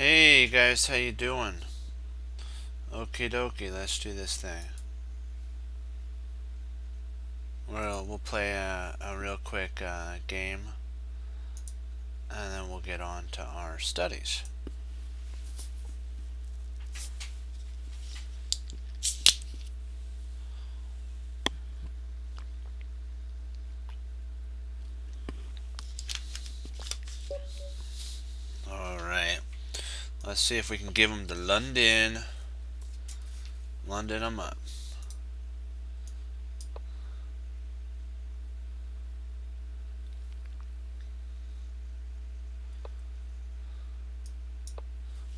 Hey guys, how you doing? Okie dokie, let's do this thing. We'll play a real quick game, and then we'll get on to our studies. Alright, let's see if we can give them to London. London them up.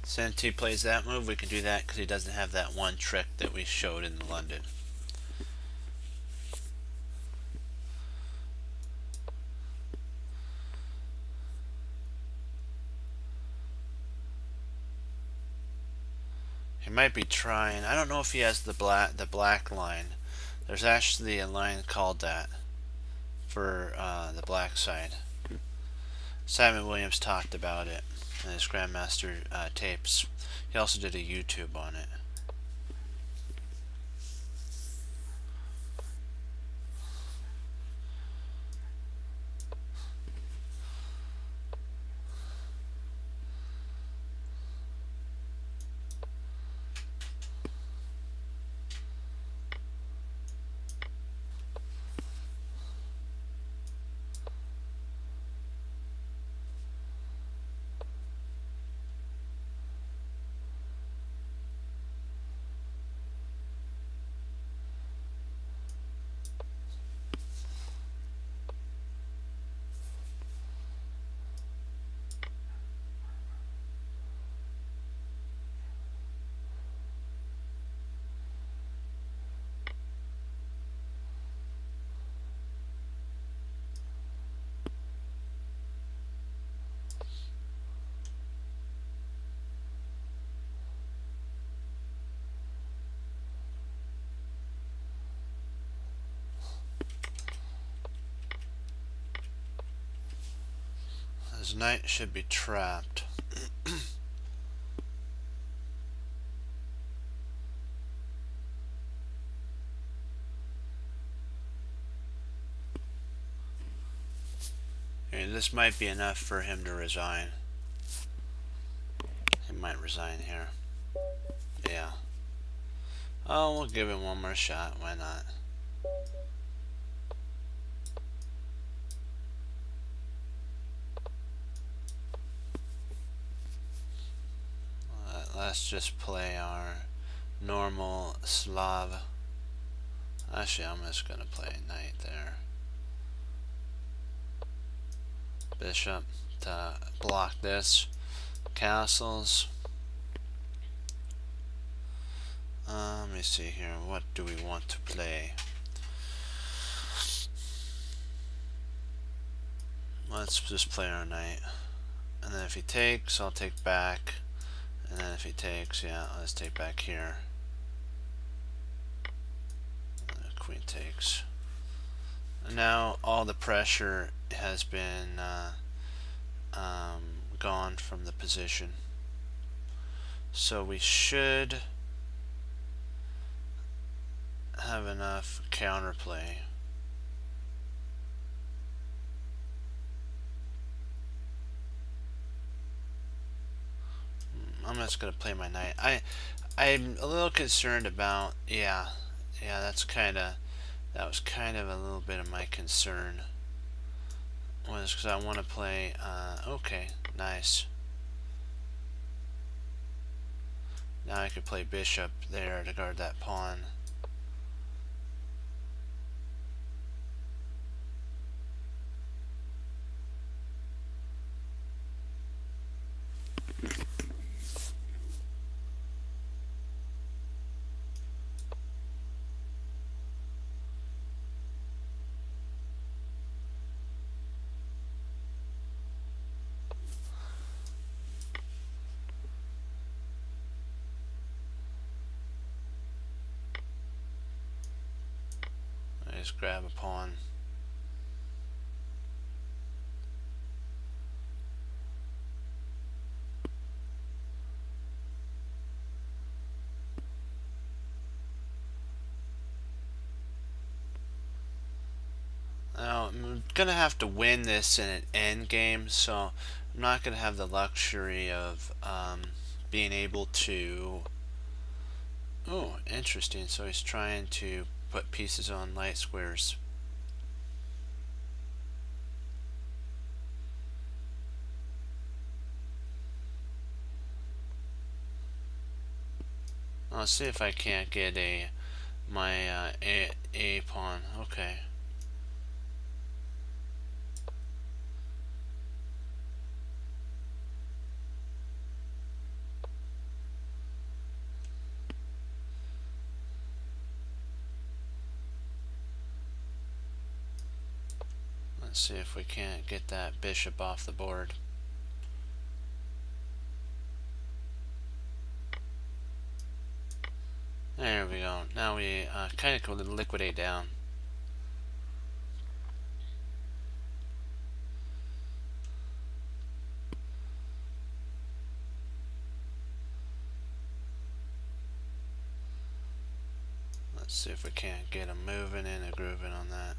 Since he plays that move, we can do that because he doesn't have that one trick that we showed in London. He might be trying. I don't know if he has the black line. There's actually a line called that for the black side. Simon Williams talked about it in his Grandmaster tapes. He also did a YouTube on it. His knight should be trapped. And this might be enough for him to resign. He might resign here. Yeah. Oh, we'll give him one more shot. Why not? Let's just play our normal Slav. Actually, I'm just gonna play knight there. Bishop to block this. Castles. Let me see here. What do we want to play? Let's just play our knight. And then if he takes, I'll take back. And then if he takes, yeah, let's take back here. Queen takes. And now all the pressure has been gone from the position. So we should have enough counterplay. I'm just gonna play my knight. I'm a little concerned about that was kind of a little bit of my concern, was because I want to play okay, nice. Now I could play bishop there to guard that pawn. I just grab a pawn. Now, I'm gonna have to win this in an end game, so I'm not gonna have the luxury of being able to. Oh, interesting. So he's trying to put pieces on light squares. I'll see if I can't get my a pawn. Okay. Let's see if we can't get that bishop off the board. There we go. Now we kind of go to liquidate down. Let's see if we can't get him moving and a grooving on that.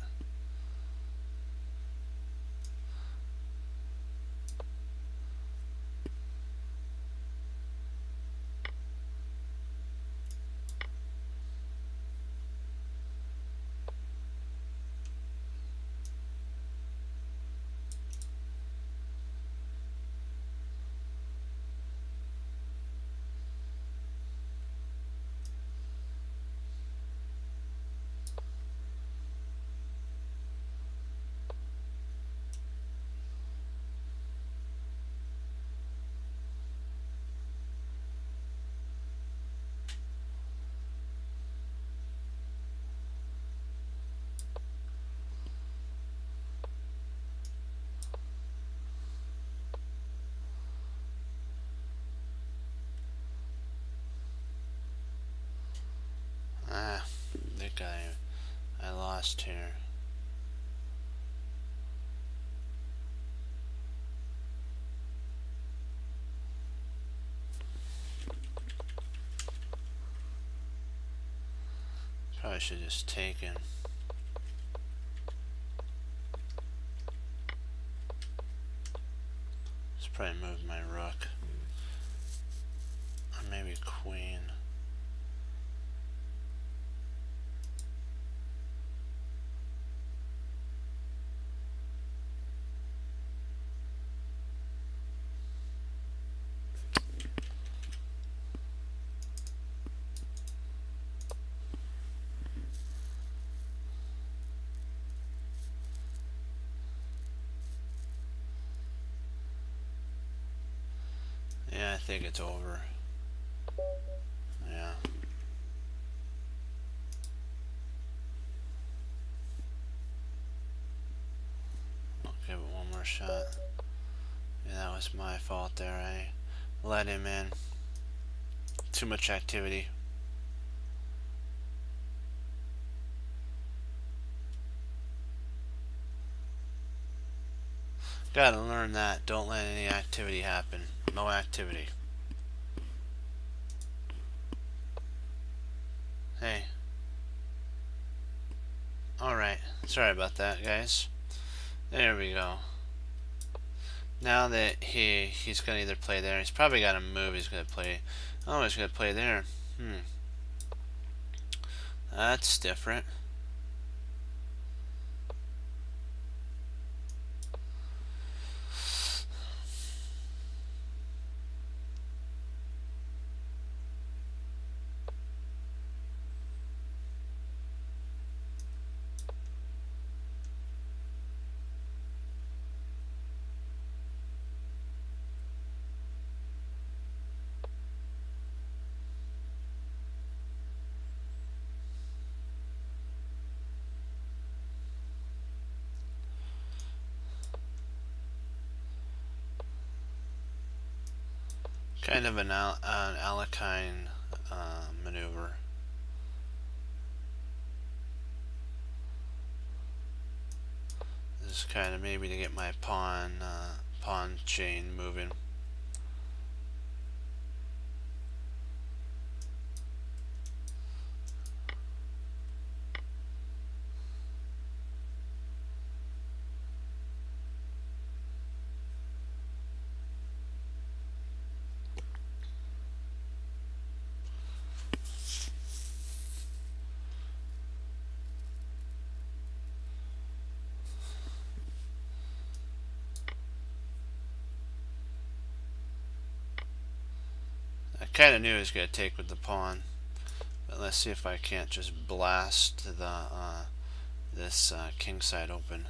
Ah, I think I lost here. Probably should just taken. Let's probably move my rook. Or maybe queen. Yeah, I think it's over. Yeah. I'll give it one more shot. Yeah, that was my fault there. I let him in. Too much activity. Gotta learn that. Don't let any activity happen. No activity. Hey. Alright. Sorry about that, guys. There we go. Now that he's gonna either play there, he's probably got a move he's gonna play. Oh, he's gonna play there. That's different. Kind of an Alekhine maneuver. This is kind of maybe to get my pawn chain moving. kind of knew he was going to take with the pawn. But let's see if I can't just blast the this king side open.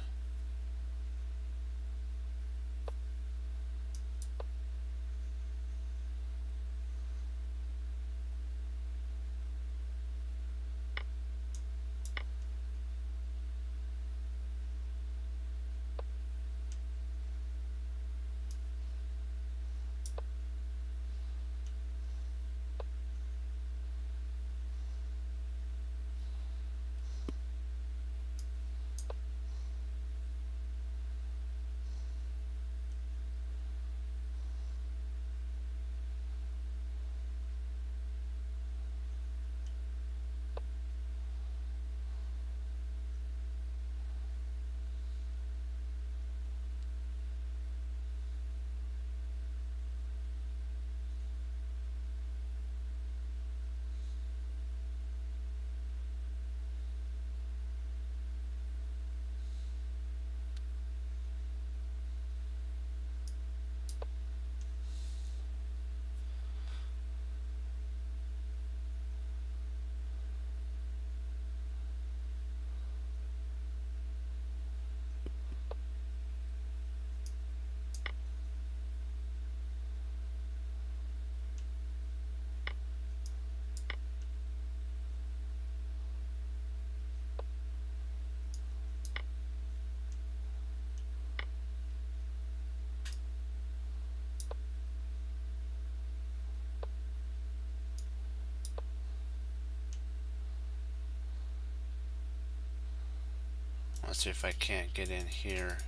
Let's see if I can't get in here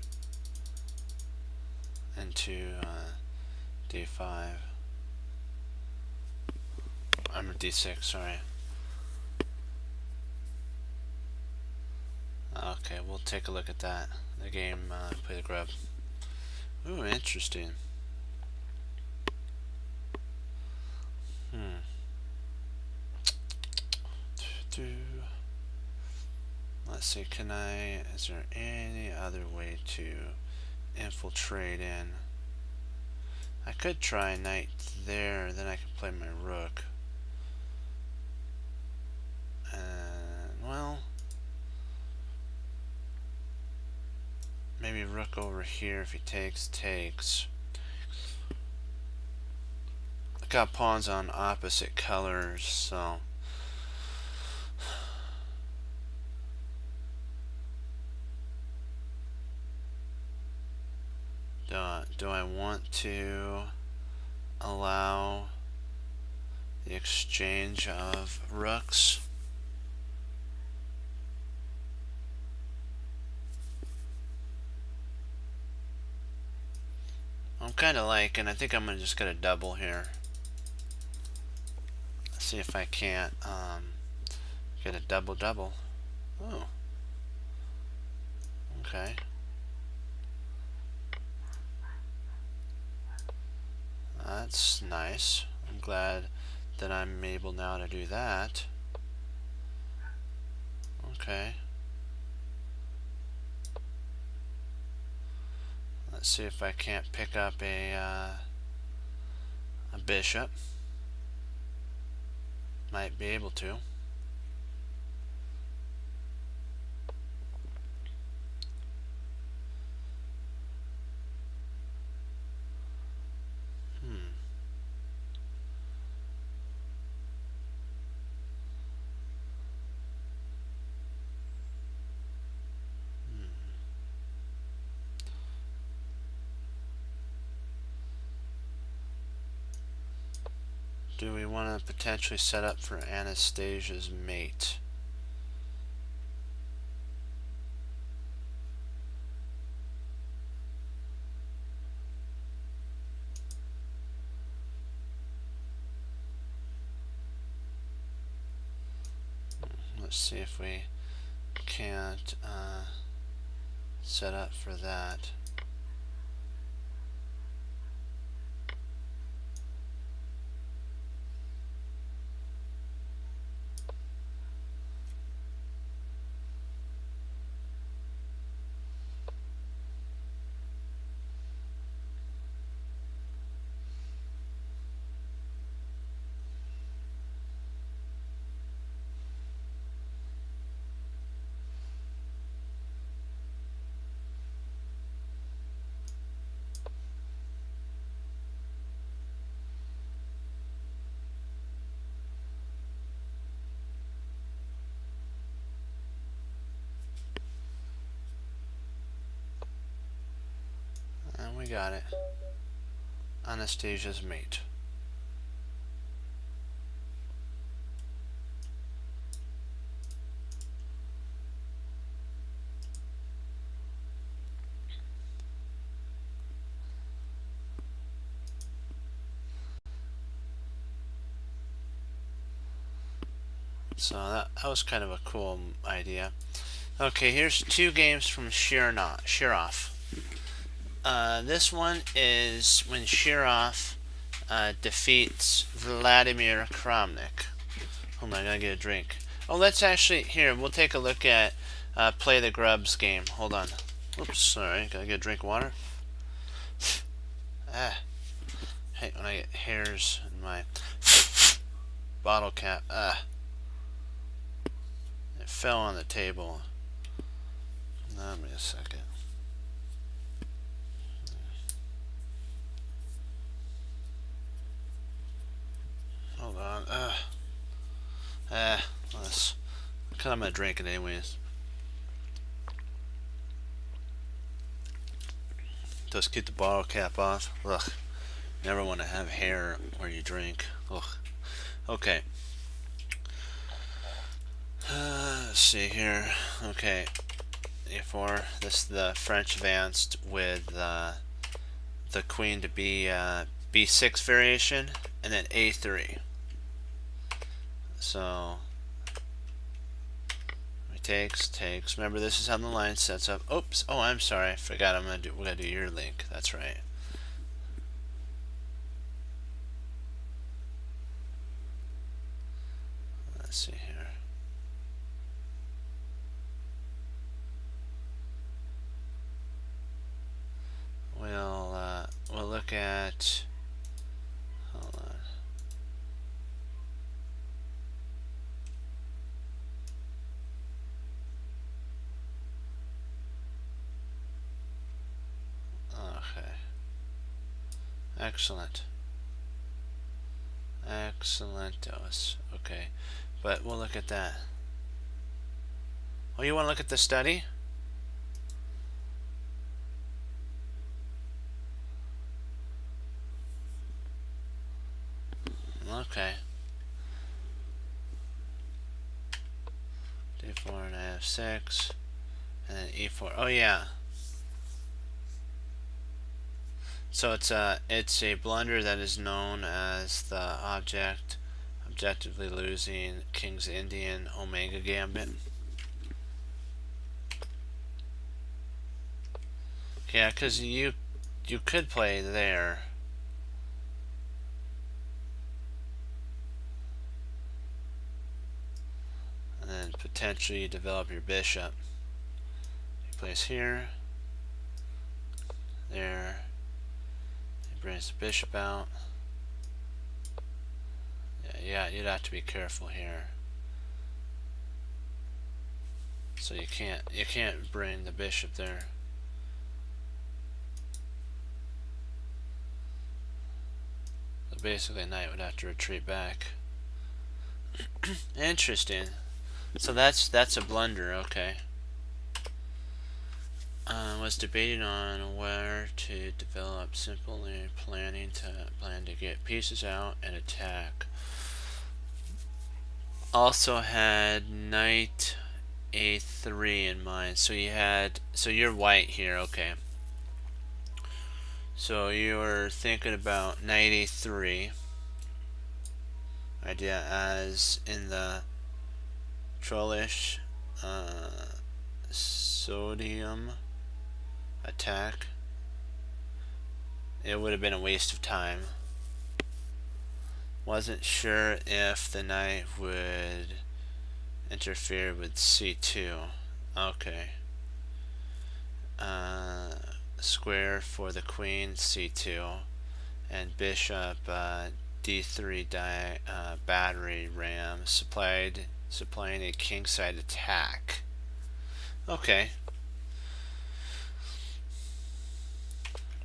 into d5. I'm d6, sorry. Okay, we'll take a look at that. The game, play the grub. Ooh, interesting. Let's see, is there any other way to infiltrate in? I could try knight there, then I could play my rook. And, well, maybe rook over here if he takes. I got pawns on opposite colors, so do I want to allow the exchange of rooks? I'm kind of liking, I think I'm going to just get a double here. Let's see if I can't get a double. Oh. Okay. That's nice. I'm glad that I'm able now to do that. Okay. Let's see if I can't pick up a bishop. Might be able to. Do we want to potentially set up for Anastasia's mate? Let's see if we can't set up for that. we got it. Anastasia's mate. So that was kind of a cool idea. Okay, here's 2 games from Shirov. This one is when Shirov defeats Vladimir Kramnik. Hold on, I gotta get a drink. Oh, let's actually, here, we'll take a look at Play the Grubs game. Hold on. Oops, sorry, gotta get a drink of water. Hey, when I get hairs in my bottle cap, it fell on the table. Give me a second. Hold on. Let's. Cause I'm gonna drink it anyways. Just keep the bottle cap off. Ugh. Never want to have hair where you drink. Ugh. Okay. Let's see here. Okay. A4. This is the French advanced with the queen to B6 variation, and then A3. So takes. Remember, this is how the line sets up. Oops. Oh, I'm sorry. I forgot. We're gonna do your link. That's right. Let's see here. We'll look at. Hold on. Okay. Excellent. Excellentos. Okay. But we'll look at that. Oh, you want to look at the study? Okay. D4 and I have 6. And then E4. Oh, yeah. So it's a blunder that is known as the objectively losing King's Indian Omega Gambit. Yeah, because you could play there. And then potentially develop your bishop. He plays here. There. He brings the bishop out. Yeah, you'd have to be careful here. So you can't bring the bishop there. So basically, knight would have to retreat back. Interesting. So that's a blunder. Okay. Was debating on where to develop, simply plan to get pieces out and attack. Also had knight A3 in mind. So you're white here. Okay. So you were thinking about knight A3 idea as in the trollish sodium attack. It would have been a waste of time. Wasn't sure if the knight would interfere with C2. Okay. Square for the queen, C2, and bishop D3 battery ram supplying a kingside attack. Okay.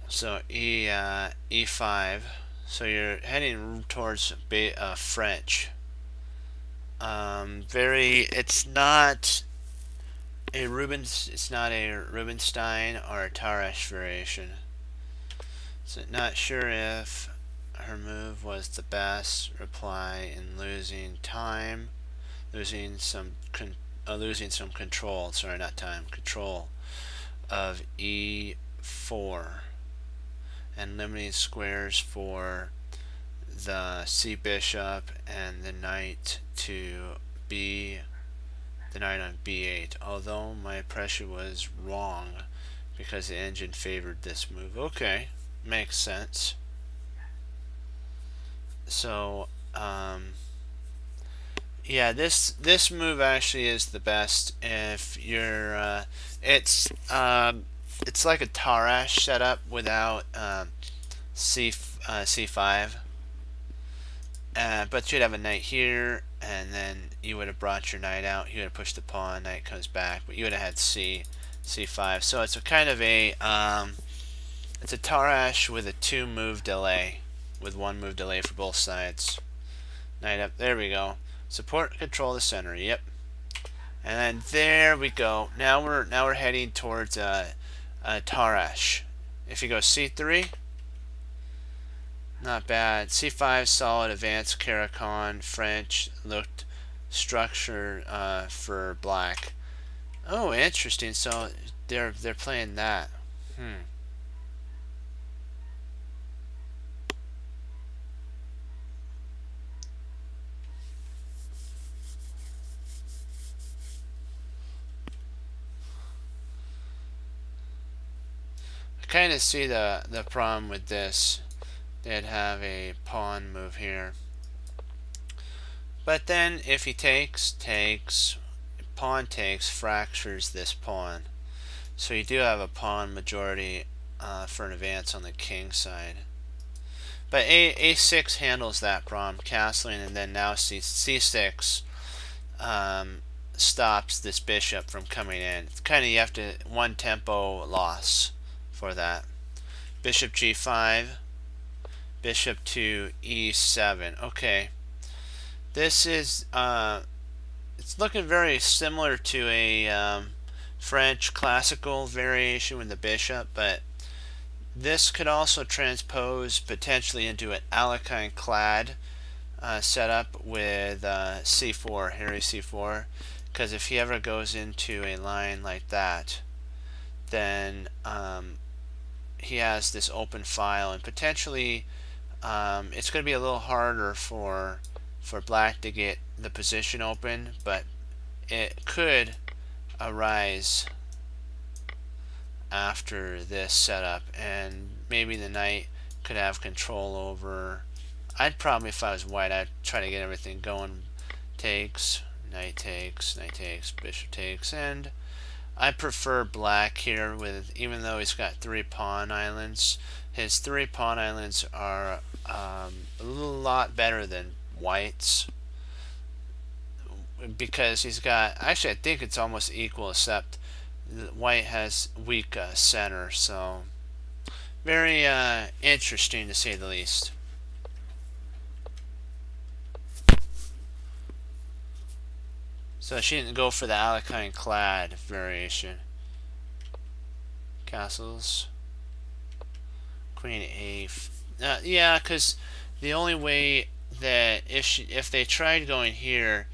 So E5. So you're heading towards French. It's not a Rubinstein or a Tarrasch variation. So not sure if her move was the best reply in losing time, losing some control. Sorry, not time, control of e4, and limiting squares for the c bishop and the knight to b, the knight on b8. Although my impression was wrong because the engine favored this move. Okay, makes sense. So yeah, this move actually is the best if you're it's like a Tarrasch setup without c5, but you'd have a knight here, and then you would have brought your knight out. You would have pushed the pawn, knight comes back, but you would have had c5. So it's a kind of a it's a Tarrasch with a 2-move delay, with 1 move delay for both sides. Knight up, there we go. Support, control the center. Yep. And then there we go. Now we're heading towards Tarrasch. If you go c3, not bad. c5, solid, advanced, Caro-Kann, French, looked structure for black. Oh, interesting. So they're playing that. I kind of see the problem with this. They'd have a pawn move here. But then if he takes, pawn takes, fractures this pawn. So you do have a pawn majority for an advance on the king side. But a6 handles that problem, castling, and then now c6 stops this bishop from coming in. It's kind of, you have to, one tempo loss for that. Bishop g5, bishop to e7. Okay, this is it's looking very similar to a French classical variation with the bishop, but this could also transpose potentially into an Alekhine clad setup with c4, Harry c4, because if he ever goes into a line like that, then he has this open file, and potentially it's going to be a little harder for black to get the position open, but it could arise after this setup, and maybe the knight could have control over. I'd probably, if I was white, I'd try to get everything going. Takes, knight takes, knight takes, bishop takes, and I prefer black here, with, even though he's got 3 pawn islands, his 3 pawn islands are a lot better than white's, because he's got, actually I think it's almost equal, except white has weak center. So very interesting to say the least. So she didn't go for the Alekhine clad variation. Castles, queen a8. Yeah, because the only way that if they tried going here,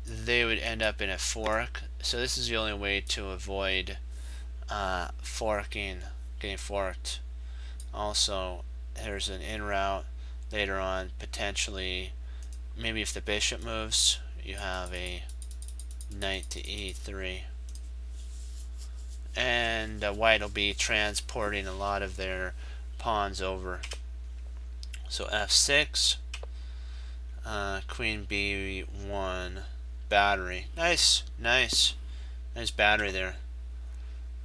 they would end up in a fork. So this is the only way to avoid forking, getting forked. Also, there's an in route later on, potentially. Maybe if the bishop moves, you have a knight to e3, and white will be transporting a lot of their pawns over. So f6, queen b1, battery. Nice battery there.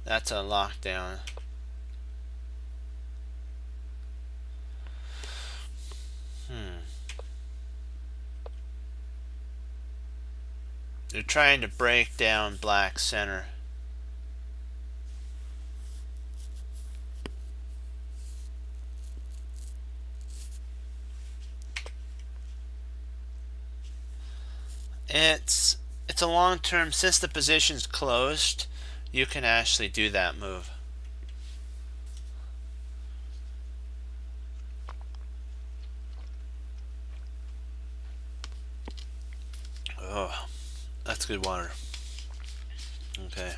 That's a lockdown. They're trying to break down black center. It's a long term, since the position's closed, you can actually do that move. That's good water. Okay.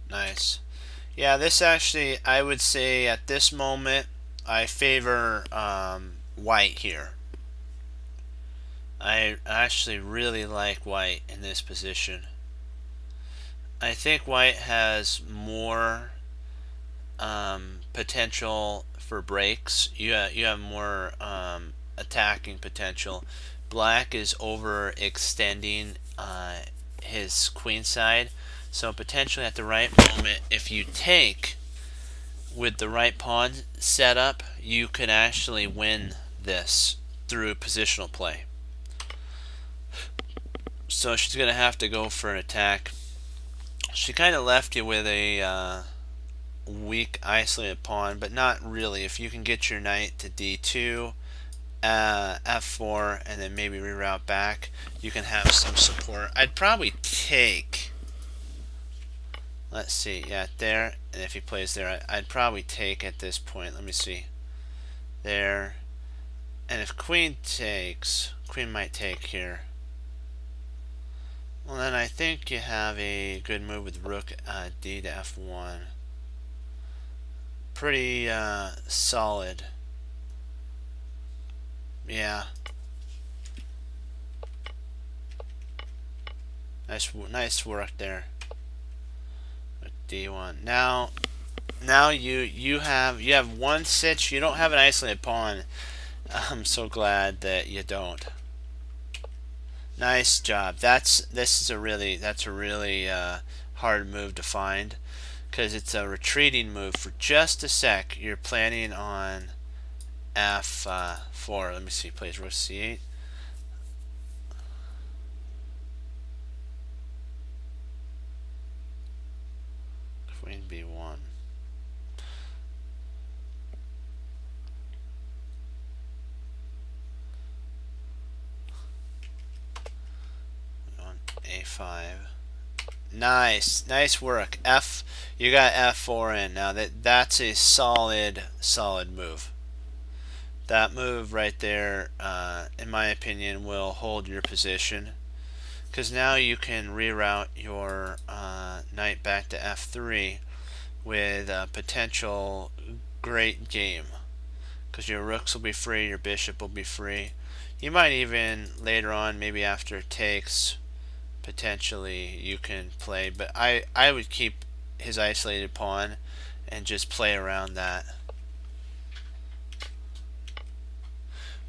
Nice. Yeah, this actually, I would say at this moment, I favor white here. I actually really like white in this position. I think white has more potential for breaks. You have more attacking potential. Black is overextending his queen side, so potentially at the right moment, if you take with the right pawn setup, you could actually win this through positional play. So she's going to have to go for an attack. She kind of left you with a weak isolated pawn, but not really. If you can get your knight to d2, f4, and then maybe reroute back, you can have some support. I'd probably take, let's see, yeah, there, and if he plays there, I'd probably take at this point. Let me see, there, and if queen takes, queen might take here. Well, then I think you have a good move with rook d to f1. Pretty solid. Yeah. Nice work there. With d1. Now you have one sitch. You don't have an isolated pawn. I'm so glad that you don't. Nice job. That's a really hard move to find, because it's a retreating move for just a sec. You're planning on f4. Let me see. Plays rook c8. Queen b1. a5. Nice work. You got f4 in. Now that's a solid move. That move right there, in my opinion, will hold your position, because now you can reroute your knight back to f3 with a potential great game, because your rooks will be free, your bishop will be free. You might even later on, maybe after it takes, potentially you can play, but I would keep his isolated pawn and just play around that.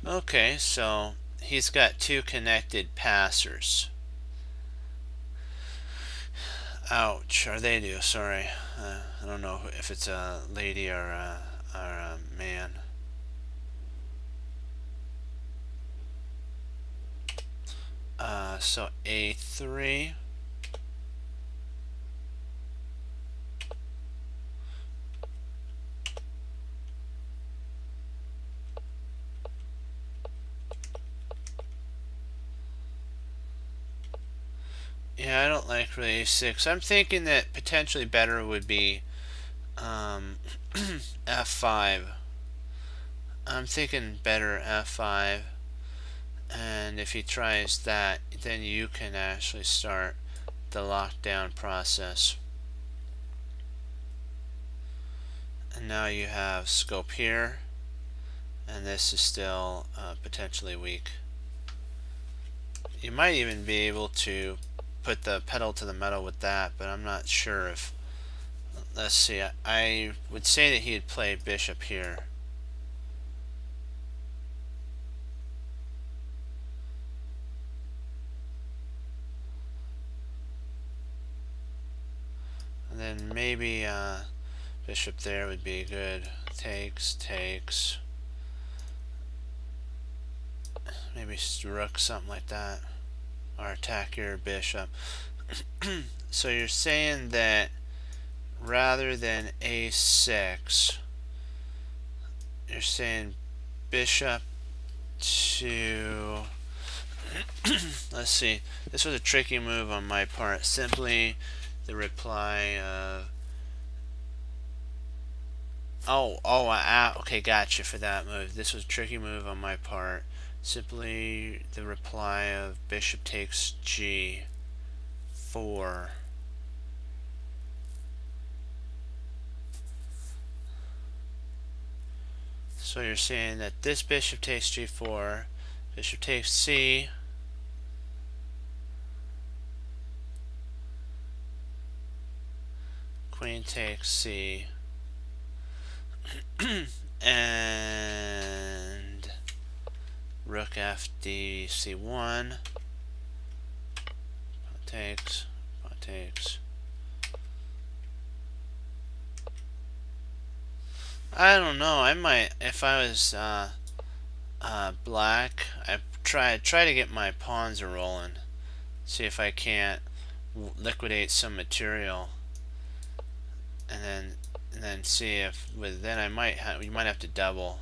Okay, so he's got two connected passers. Ouch, or they do, sorry. I don't know if it's a lady or a man. So a3. Yeah, I don't like really a6. I'm thinking that potentially better would be f5. I'm thinking better f5. And if he tries that, then you can actually start the lockdown process. And now you have scope here, and this is still potentially weak. You might even be able to put the pedal to the metal with that, but I'm not sure if. Let's see, I would say that he'd play bishop here. And then maybe bishop there would be good. Takes. Maybe rook, something like that. Or attack your bishop. So you're saying that rather than a6, you're saying bishop to let's see, this was a tricky move on my part. Simply the reply of Okay, gotcha for that move. This was a tricky move on my part. Simply the reply of bishop takes g4. So you're saying that this bishop takes g4, bishop takes c, queen takes c, and rook fd c1, takes, takes. I don't know. I might, if I was black, I try to get my pawns a rolling. See if I can't liquidate some material, and then see if with then you might have to double.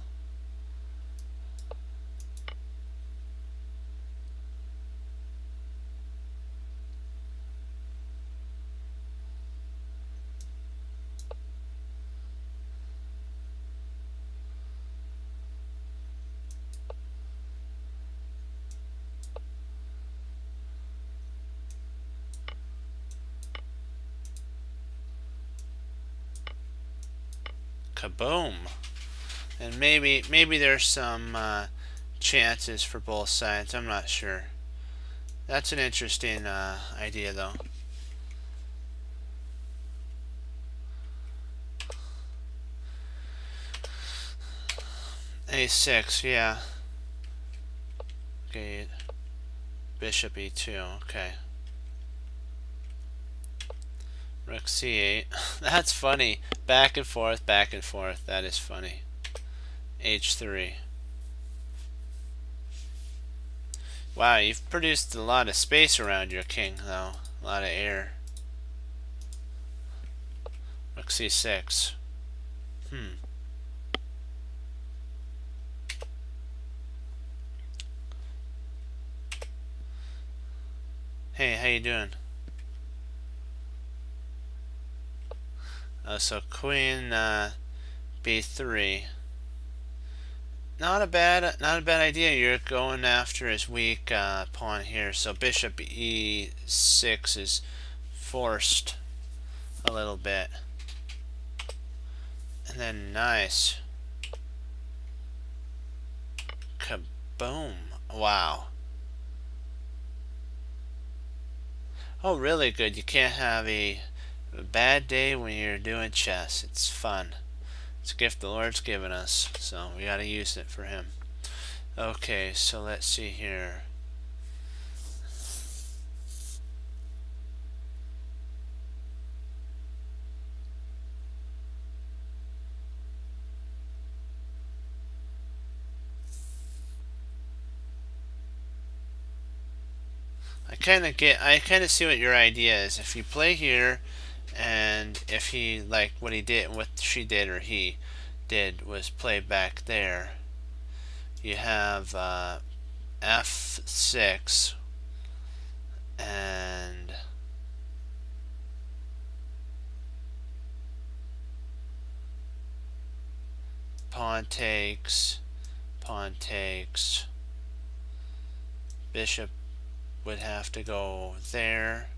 Kaboom! And maybe there's some chances for both sides. I'm not sure. That's an interesting idea, though. A6, yeah. Okay. Bishop E2, okay. Rook C8. That's funny. Back and forth, back and forth. That is funny. H3. Wow, you've produced a lot of space around your king, though. A lot of air. Rook C6. Hey, how you doing? So queen B3. Not a bad idea. You're going after his weak pawn here. So bishop E6 is forced a little bit. And then nice. Kaboom. Wow. Oh, really good. You can't have a bad day when you're doing chess. It's fun. It's a gift the Lord's given us, so we gotta use it for Him. Okay, so let's see here. I kind of see what your idea is. If you play here, and if he like what she did or he did was play back there, you have F6 and pawn takes, bishop would have to go there,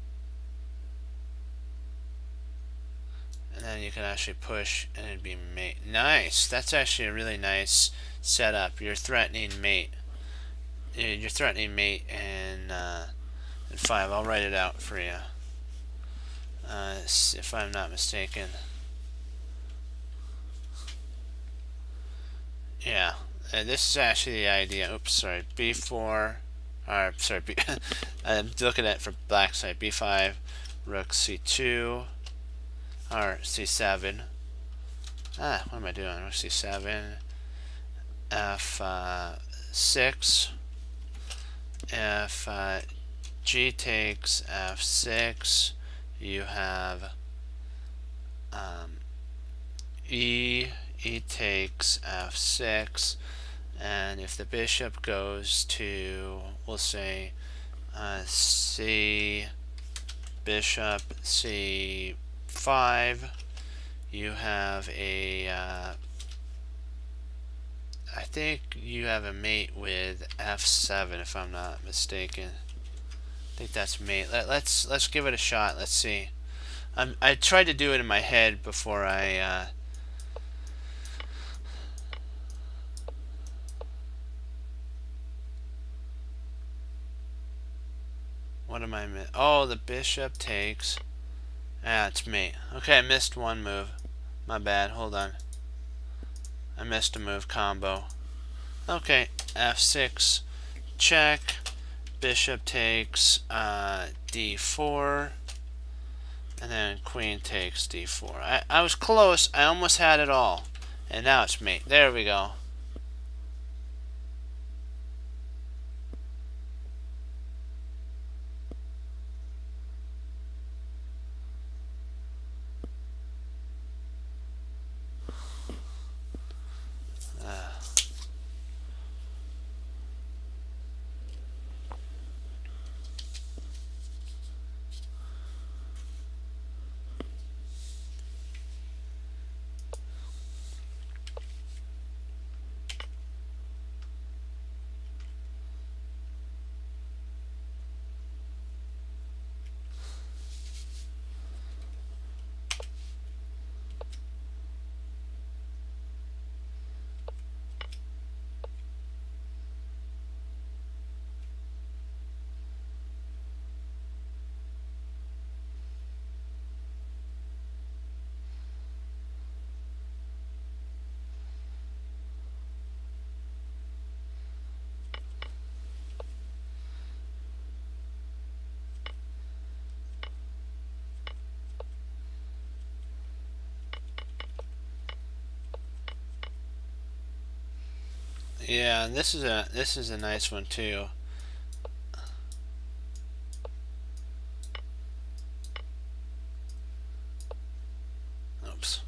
and then you can actually push and it'd be mate. Nice. That's actually a really nice setup. You're threatening mate. You're threatening mate in 5. I'll write it out for you. If I'm not mistaken. Yeah. This is actually the idea. Oops, sorry. B4. Sorry. I'm looking at it from black side. B5, rook C2, or C7. What am I doing? Rook C7, F6. If G takes F6, you have E takes F6, and if the bishop goes to, we'll say, C, bishop C5, You have a I think you have a mate with F7 if I'm not mistaken. I think that's mate. Let's give it a shot. Let's see. I tried to do it in my head before I what am I oh, the bishop takes. Ah, it's mate. Okay, I missed one move. My bad. Hold on. I missed a move combo. Okay, F6 check. Bishop takes D4. And then queen takes D4. I was close. I almost had it all. And now it's mate. There we go. Yeah, and this is a nice one too. Oops.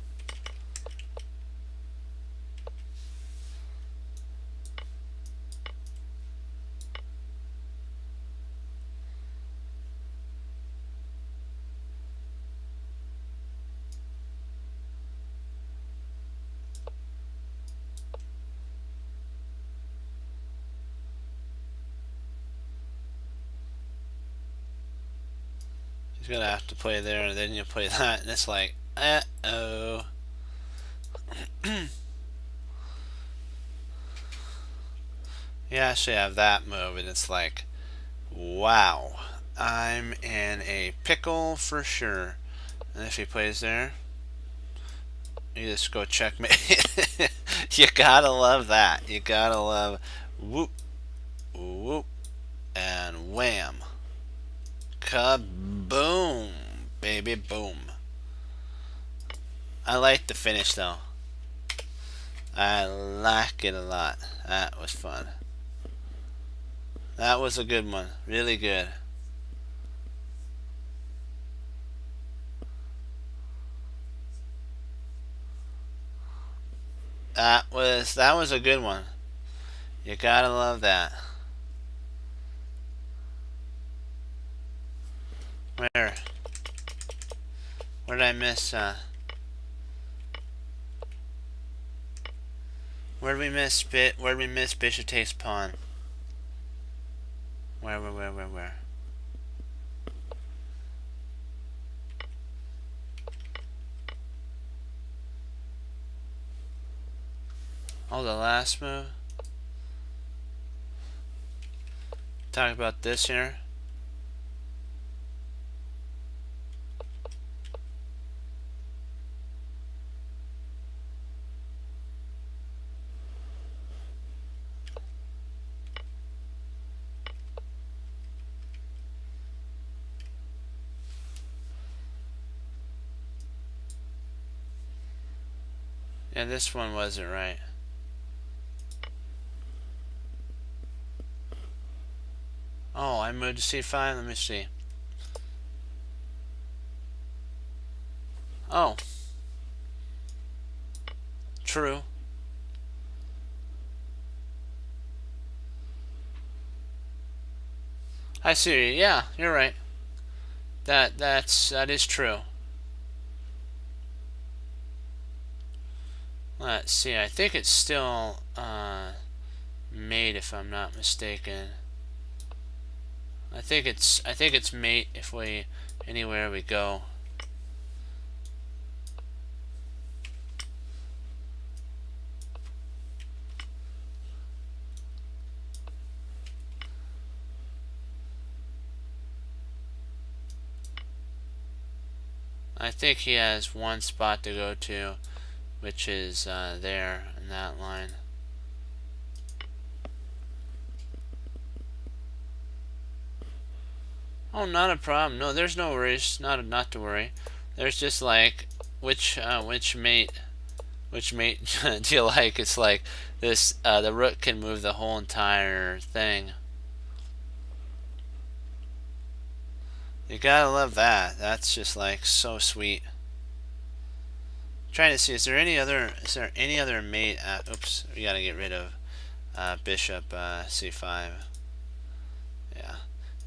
He's gonna have to play there, and then you play that, and it's like, uh-oh. You actually have that move, and it's like, wow, I'm in a pickle for sure. And if he plays there, you just go checkmate. You gotta love that. You gotta love whoop, whoop, and wham. Kaboom, baby, boom. I like the finish though. I like it a lot. That was fun. That was a good one. Really good. That was a good one. You gotta love that. Where? Where did I miss? Where did we miss bit? Where did we miss bishop takes pawn? Where? Oh, the last move. Talk about this here. Yeah, this one wasn't right. Oh, I moved to C5. Let me see. Oh. True. I see. Yeah, you're right. That is true. Let's see, I think it's still mate if I'm not mistaken. I think it's mate if we anywhere we go. I think he has one spot to go to, which is there in that line. Oh, not a problem. No, there's no worries. Not to worry. There's just like which mate do you like? It's like this. The rook can move the whole entire thing. You gotta love that. That's just like so sweet. Trying to see, is there any other mate? Oops, we gotta get rid of bishop c5. Yeah.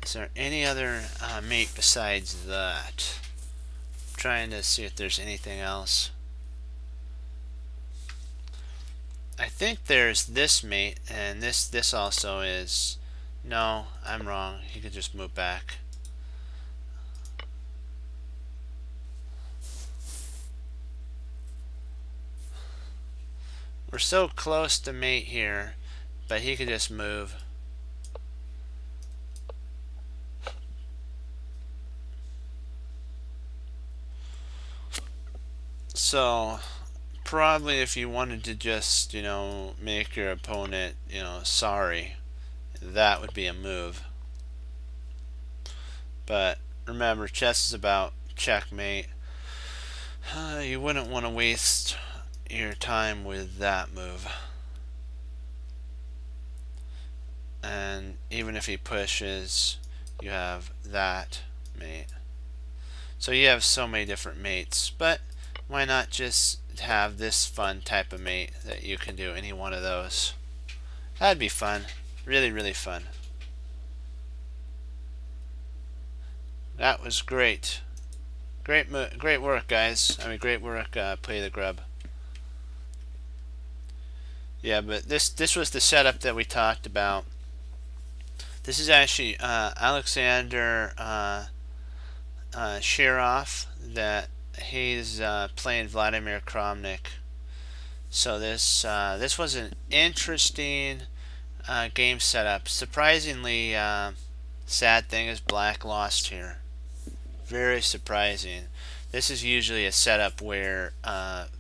Is there any other mate besides that? I'm trying to see if there's anything else. I think there's this mate, and this also is. No, I'm wrong. He could just move back. We're so close to mate here, but he could just move. So probably if you wanted to just, make your opponent, sorry, that would be a move. But remember, chess is about checkmate. You wouldn't want to waste your time with that move. And even if he pushes, you have that mate. So you have so many different mates, but why not just have this fun type of mate that you can do any one of those? That'd be fun. Really, really fun. That was great. Great work, guys. I mean, great work, Play the Grub. Yeah, but this was the setup that we talked about. This is actually Alexander Shirov that he's playing Vladimir Kramnik. So this was an interesting game setup. Surprisingly, sad thing is Black lost here. Very surprising. This is usually a setup where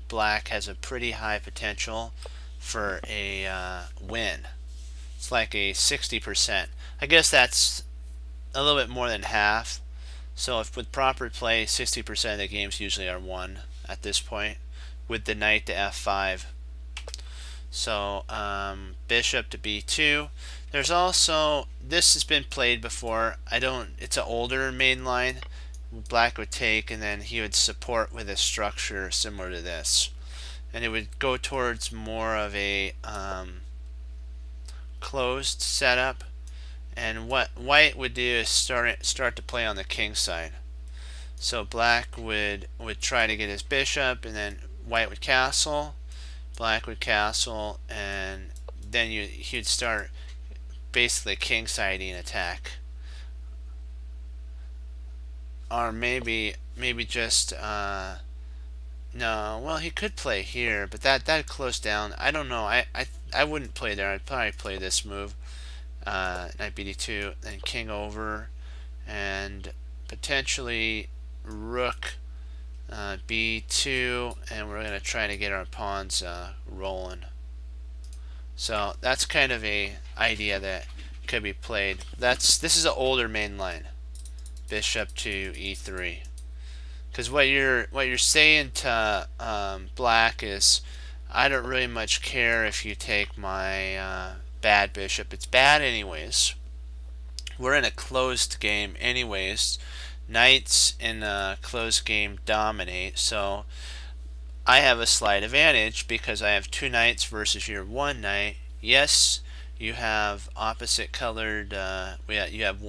Black has a pretty high potential for a win. It's like a 60%. I guess that's a little bit more than half. So if with proper play, 60% of the games usually are won at this point with the knight to f5. So bishop to b2. There's also, this has been played before. It's an older main line. Black would take, and then he would support with a structure similar to this, and it would go towards more of a closed setup. And what white would do is start to play on the king side. So black would try to get his bishop, and then white would castle, black would castle, and then he'd start basically king siding attack. Or maybe just no, well, he could play here, but that closed down. I don't know. I wouldn't play there. I'd probably play this move. Knight bd2, then king over, and potentially rook b2, and we're going to try to get our pawns rolling. So that's kind of a idea that could be played. This is an older main line. Bishop to e3, because what you're saying to black is, I don't really much care if you take my bad bishop. It's bad anyways. We're in a closed game anyways. Knights in a closed game dominate, so I have a slight advantage because I have two knights versus your one knight. Yes, you have opposite colored, you have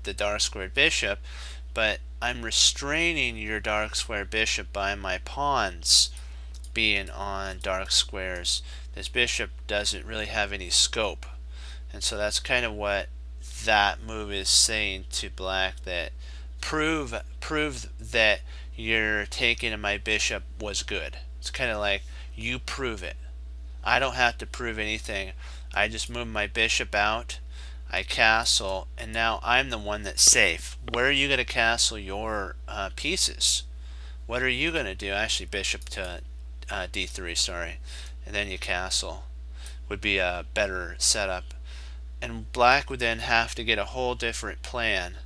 the dark squared bishop, but I'm restraining your dark square bishop by my pawns. being on dark squares. This bishop doesn't really have any scope, and so that's kind of what that move is saying to black, that prove that your taking of my bishop was good. It's kind of like, you prove it. I don't have to prove anything. I just move my bishop out, I castle, and now I'm the one that's safe. Where are you going to castle your pieces? What are you going to do? Actually, bishop to d3, sorry, and then you castle would be a better setup. And black would then have to get a whole different plan,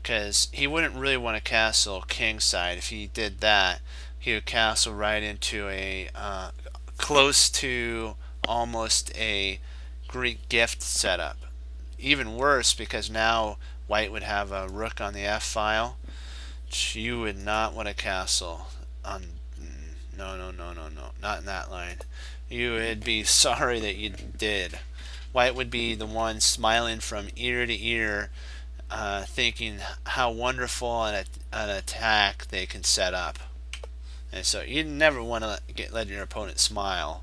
because he wouldn't really want to castle kingside. If he did that, he would castle right into a close to almost a Greek gift setup. Even worse, because now white would have a rook on the f file. You would not want to castle on, no, not in that line. You would be sorry that you did. White would be the one smiling from ear to ear, thinking how wonderful an attack they can set up. And so you never want to let your opponent smile.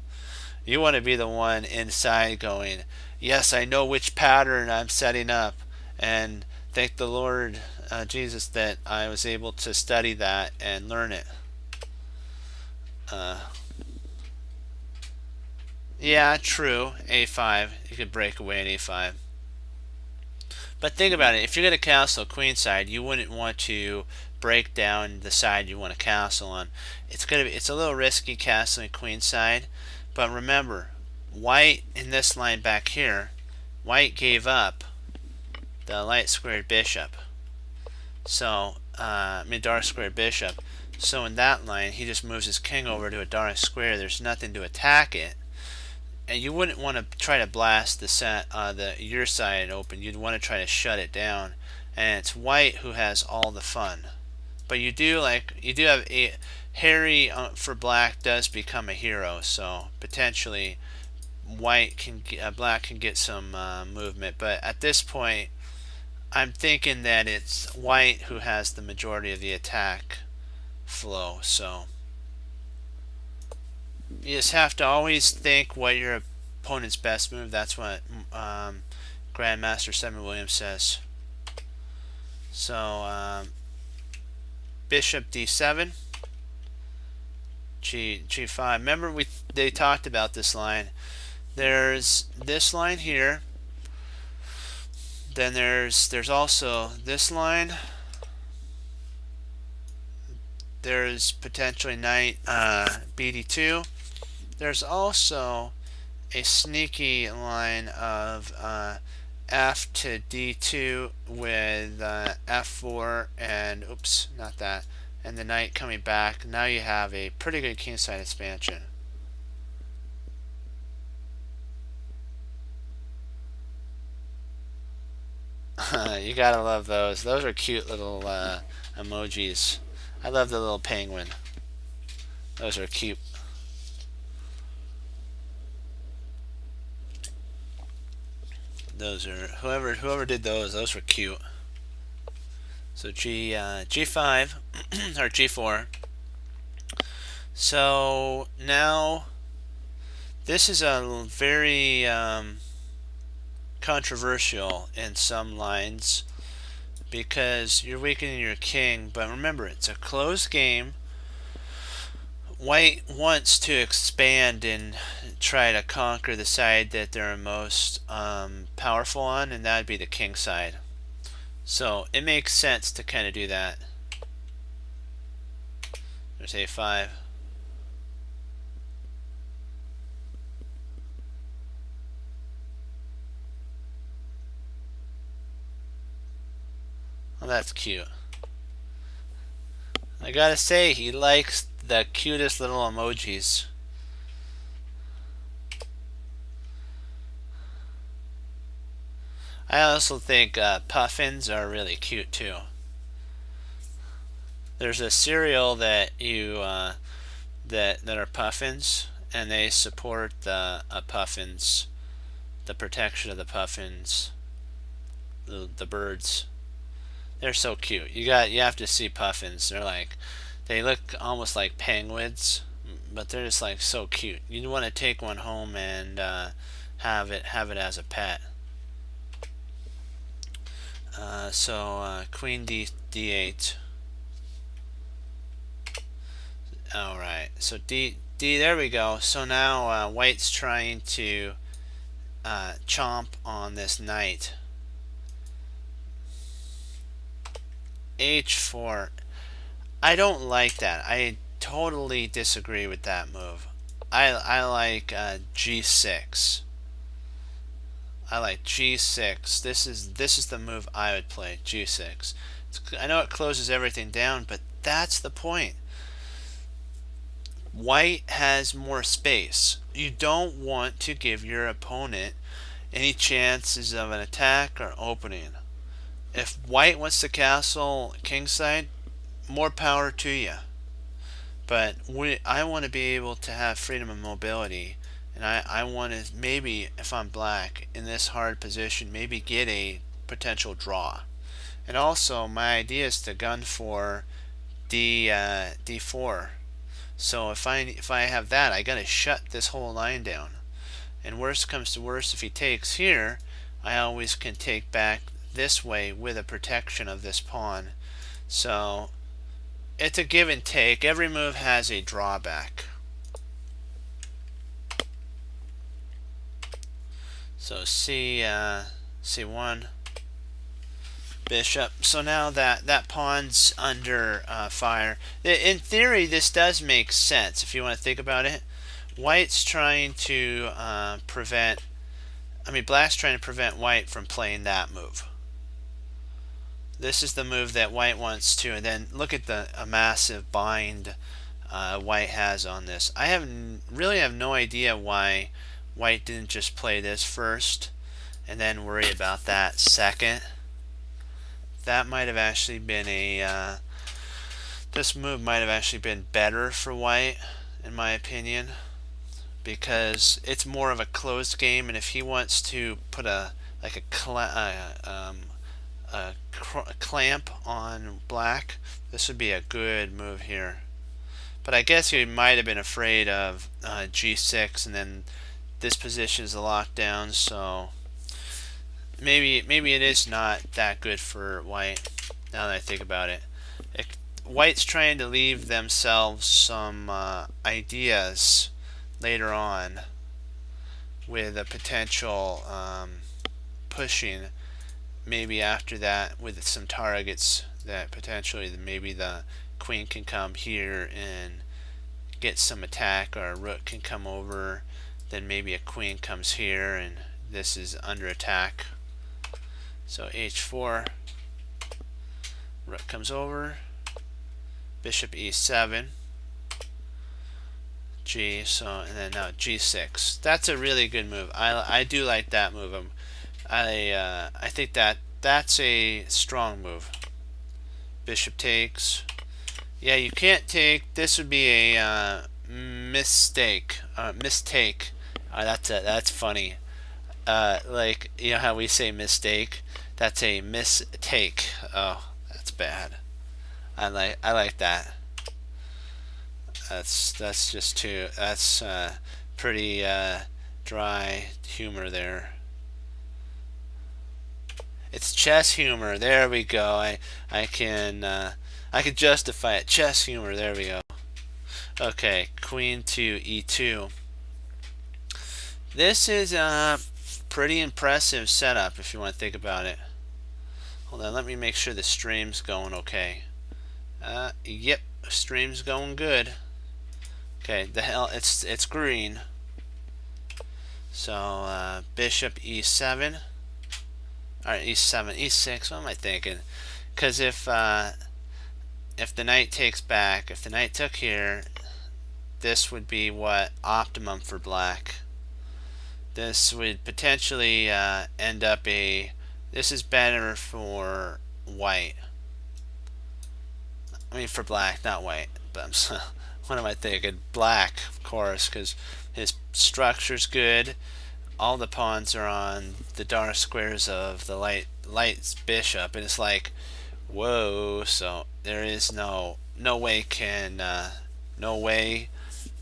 You want to be the one inside going, yes, I know which pattern I'm setting up, and thank the Lord Jesus that I was able to study that and learn it. Yeah, true. a5. You could break away at a5. But think about it. If you're going to castle queenside, you wouldn't want to break down the side you want to castle on. It's a little risky castling queenside, but remember, white in this line back here, white gave up the light squared bishop. So, dark squared bishop. So in that line, he just moves his king over to a dark square. There's nothing to attack it. And you wouldn't want to try to blast your side open. You'd want to try to shut it down. And it's white who has all the fun. But you do have a Harry for black does become a hero. So potentially, black can get some movement. But at this point, I'm thinking that it's white who has the majority of the attack flow. So you just have to always think what your opponent's best move. That's what Grandmaster Simon Williams says. So bishop d7, g5. Remember they talked about this line. There's this line here. Then there's also this line. There's potentially knight bd2. There's also a sneaky line of f to d2 with f4 and oops, not that, and the knight coming back. Now you have a pretty good kingside expansion. You gotta love those. Those are cute little emojis. I love the little penguin. Those are cute. Those are whoever did those were cute. So G5 or G4. So now this is a very controversial in some lines because you're weakening your king, but remember, it's a closed game. White wants to expand and try to conquer the side that they're most powerful on, and that would be the king side. So it makes sense to kind of do that. There's a5. Well, that's cute. I gotta say, he likes the cutest little emojis. I also think puffins are really cute too. There's a cereal that that are puffins, and they support the puffins, the protection of the puffins, the birds. They're so cute. You have to see puffins. They're like They look almost like penguins, but they're just like so cute. You want to take one home and have it as a pet. Queen D8. All right. So D. There we go. So now White's trying to chomp on this knight. H4. I don't like that. I totally disagree with that move. I like G6. I like G6. This is the move I would play. G6. I know it closes everything down, but that's the point. White has more space. You don't want to give your opponent any chances of an attack or opening. If White wants to castle kingside, more power to you. But I want to be able to have freedom of mobility, and I want to, maybe if I'm black in this hard position, maybe get a potential draw. And also my idea is to gun for D4. So if I have that, I gotta shut this whole line down. And worst comes to worst, if he takes here, I always can take back this way with a protection of this pawn. So it's a give and take. Every move has a drawback. So C1 bishop. So now that pawn's under fire. In theory, this does make sense if you want to think about it. White's trying to Black's trying to prevent White from playing that move. This is the move that White wants to, and then look at the massive bind White has on this. I really have no idea why White didn't just play this first and then worry about that second. That might have actually been this move might have actually been better for White, in my opinion, because it's more of a closed game, and if he wants to put a clamp on Black, this would be a good move here. But I guess he might have been afraid of G6, and then this position is a lockdown, so maybe it is not that good for White, now that I think about it. White's trying to leave themselves some ideas later on with a potential pushing maybe after that with some targets that potentially maybe the queen can come here and get some attack, or a rook can come over, then maybe a queen comes here and this is under attack. So H4, rook comes over, bishop E7, G, and then now G6. That's a really good move. I do like that move. I think that's a strong move. Bishop takes. Yeah, you can't take. This would be a mistake. Mistake. That's funny. Like, you know how we say mistake? That's a mistake. Oh, that's bad. I like that. That's just too. That's pretty dry humor there. It's chess humor. There we go. I can justify it. Chess humor. There we go. Okay, queen to E2. This is a pretty impressive setup if you want to think about it. Hold on, let me make sure the stream's going okay. Yep, stream's going good. Okay, it's green. So bishop E7. Alright, E7, E6, what am I thinking? Because if the knight takes back, if the knight took here, this would be what optimum for Black. This would potentially end up this is better for White. I mean for Black, not White. But what am I thinking? Black, of course, because his structure's good. All the pawns are on the dark squares of the light's bishop, and it's like, whoa. So there is no no way can no way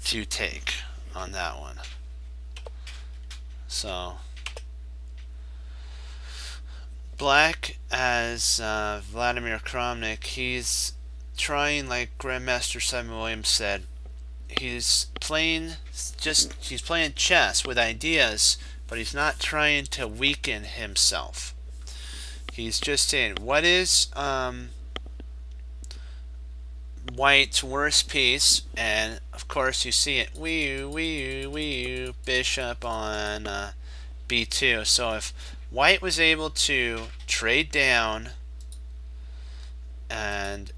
to take on that one. So black, as Vladimir Kramnik, he's trying, like Grandmaster Simon Williams said, he's playing chess with ideas, but he's not trying to weaken himself. He's just saying, what is White's worst piece? And of course you see it, wee bishop on b2. So if White was able to trade down and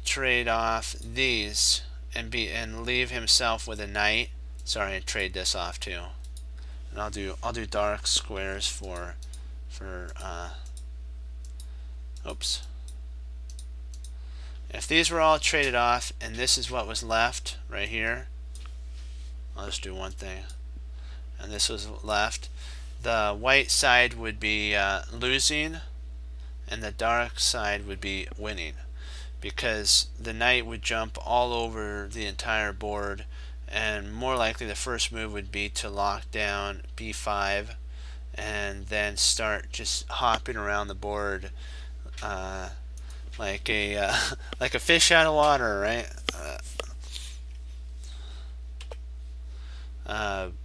trade off these and leave himself with a knight. Sorry, trade this off too. And I'll do dark squares for oops. If these were all traded off and this is what was left right here, I'll just do one thing. And this was left, the white side would be losing and the dark side would be winning, because the knight would jump all over the entire board, and more likely the first move would be to lock down b5 and then start just hopping around the board like a like a fish out of water, right?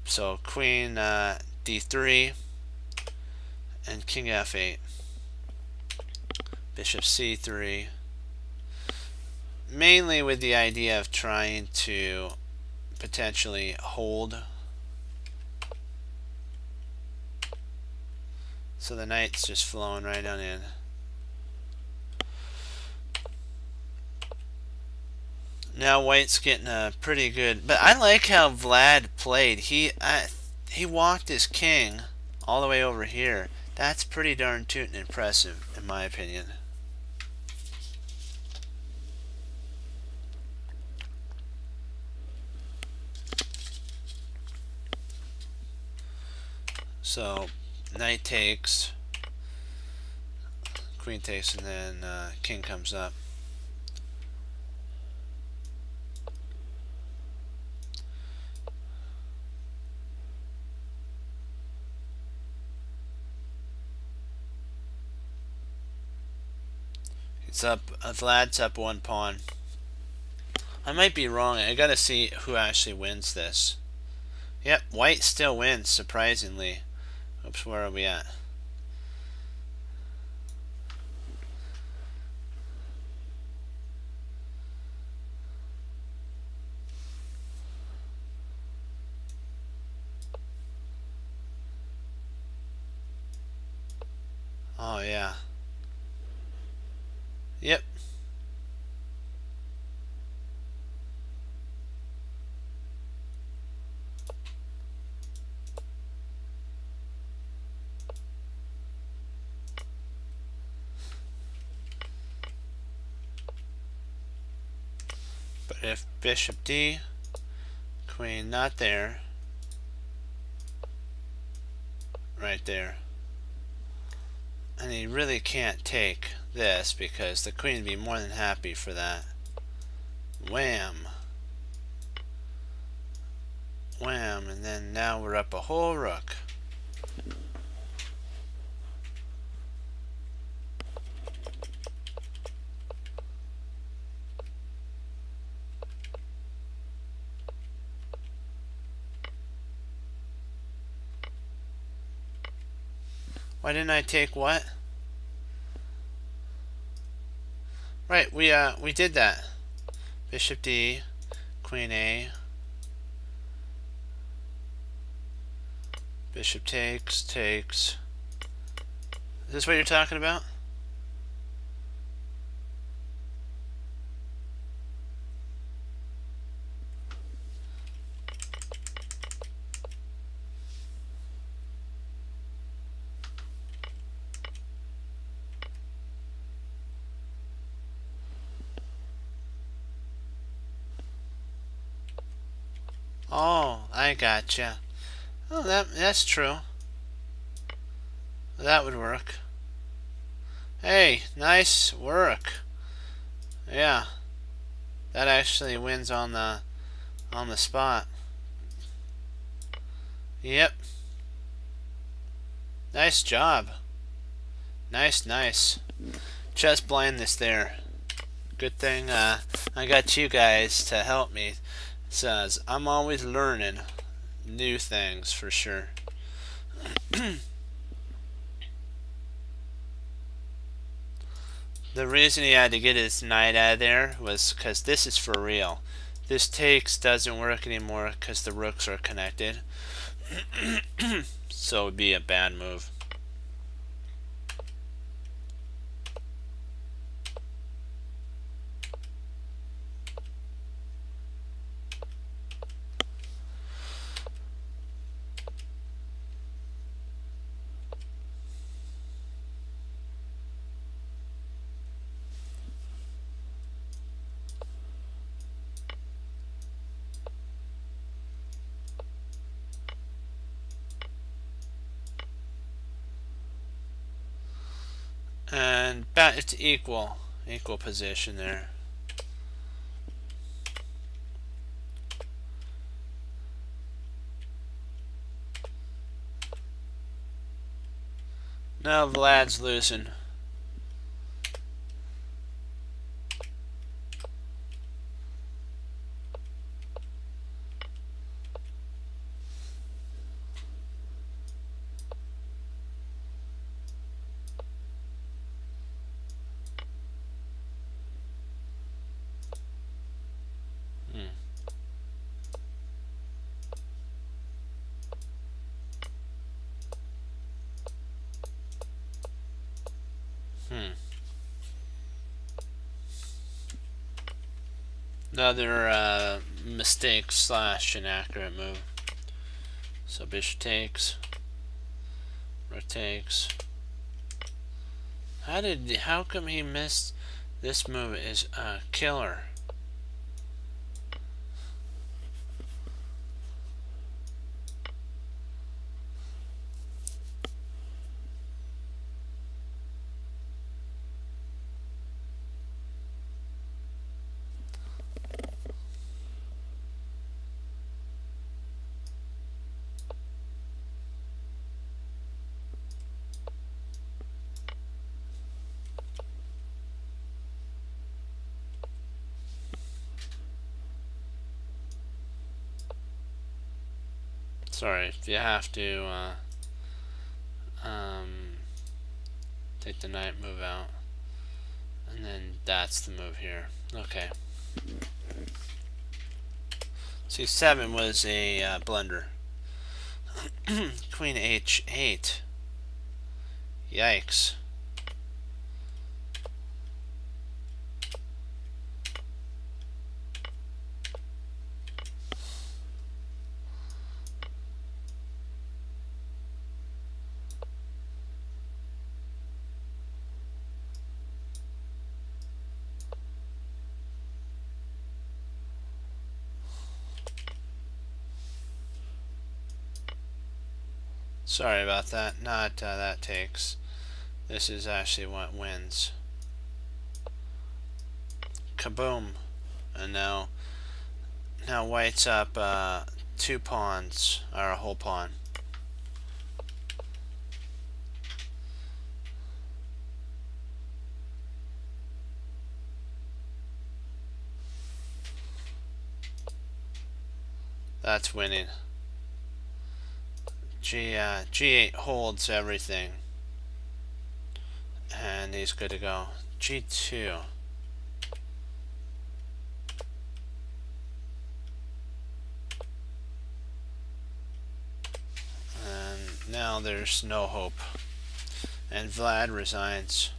So queen d3 and king f8, bishop c3, mainly with the idea of trying to potentially hold. So the knight's just flowing right on in. Now White's getting a pretty good, but I like how Vlad played. He walked his king all the way over here. That's pretty darn tootin' impressive, in my opinion. So knight takes, queen takes, and then king comes up. It's up. Vlad's up one pawn. I might be wrong. I gotta see who actually wins this. Yep, White still wins, surprisingly. Oops, where are we at? Oh, yeah. Yep. But if bishop d, queen not there, right there, and he really can't take this because the queen would be more than happy for that. Wham! Wham! And then now we're up a whole rook. Why didn't I take what? Right, we did that. Bishop D, Queen A, Bishop takes. Is this what you're talking about? Oh, I gotcha. Oh, that's true. That would work. Hey, nice work. Yeah. That actually wins on the spot. Yep. Nice job. Nice. Just blindness there. Good thing I got you guys to help me. Says I'm always learning new things for sure. The reason he had to get his knight out of there was because this is for real. This takes doesn't work anymore because the rooks are connected. So it would be a bad move. And it's equal position there. Now Vlad's losing. Another mistake / inaccurate move. So bishop takes, rook takes. How come he missed? This move is a killer. Sorry, if you have to take the knight, move out, and then that's the move here. Okay. C7 was a blunder. Queen H8. Yikes. Sorry about that. Not that takes. This is actually what wins. Kaboom. And now white's up 2 pawns, or a whole pawn. That's winning. G8 holds everything. And he's good to go. G2. And now there's no hope. And Vlad resigns.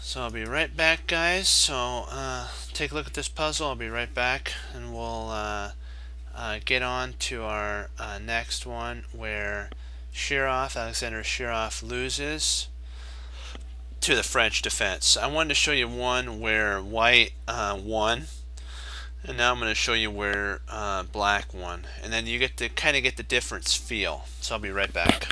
So I'll be right back, guys. So take a look at this puzzle. I'll be right back, and we'll get on to our next one, where Alexander Shirov loses to the French defense. I wanted to show you one where white won, and now I'm going to show you where black won, and then you get to kind of get the difference feel. So I'll be right back.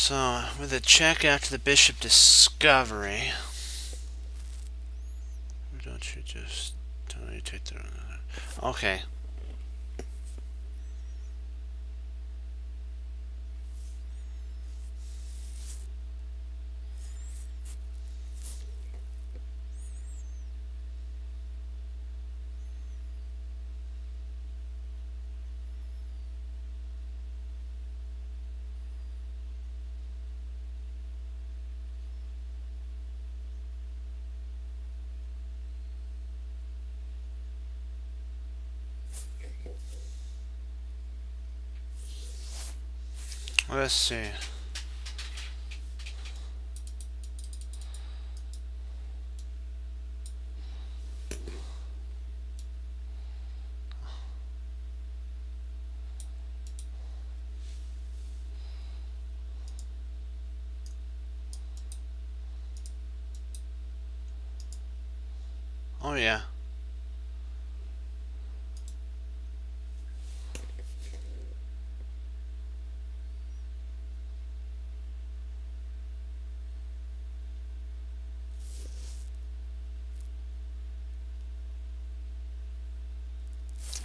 So, with a check after the bishop discovery, don't you just totally take the... Okay. Let's see. Oh yeah.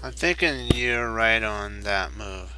I'm thinking you're right on that move.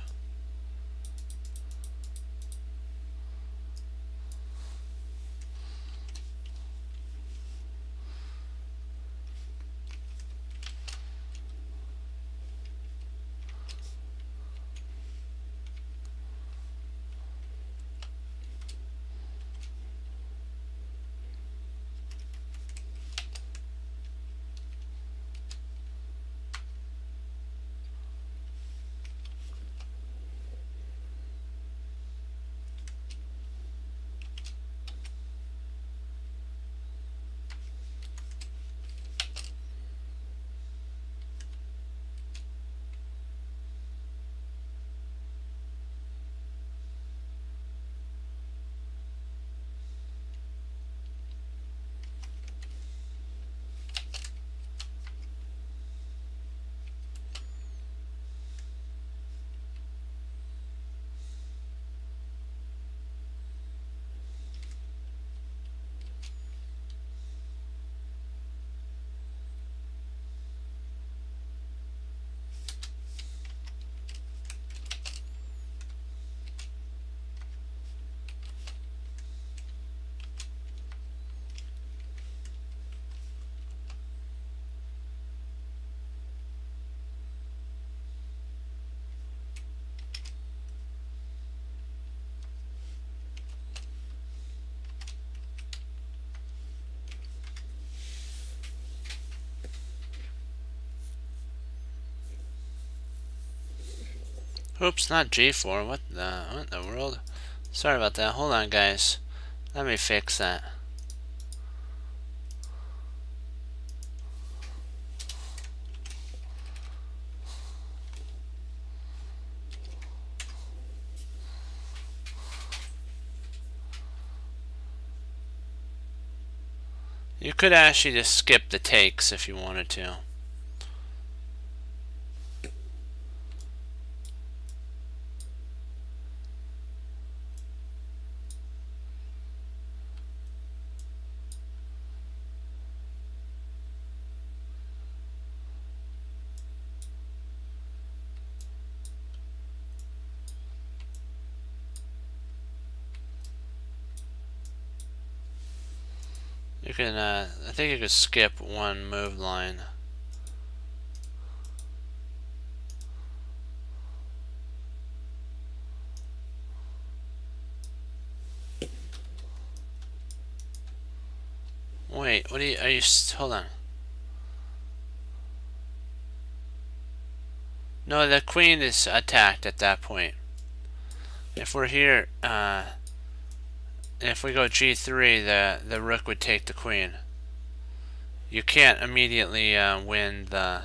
Oops, not G4. What in the world? Sorry about that. Hold on, guys. Let me fix that. You could actually just skip the takes if you wanted to. You can, I think you could skip one move line. Wait, what are you, hold on. No, the queen is attacked at that point. If we're here, if we go G3, the rook would take the queen. You can't immediately win the...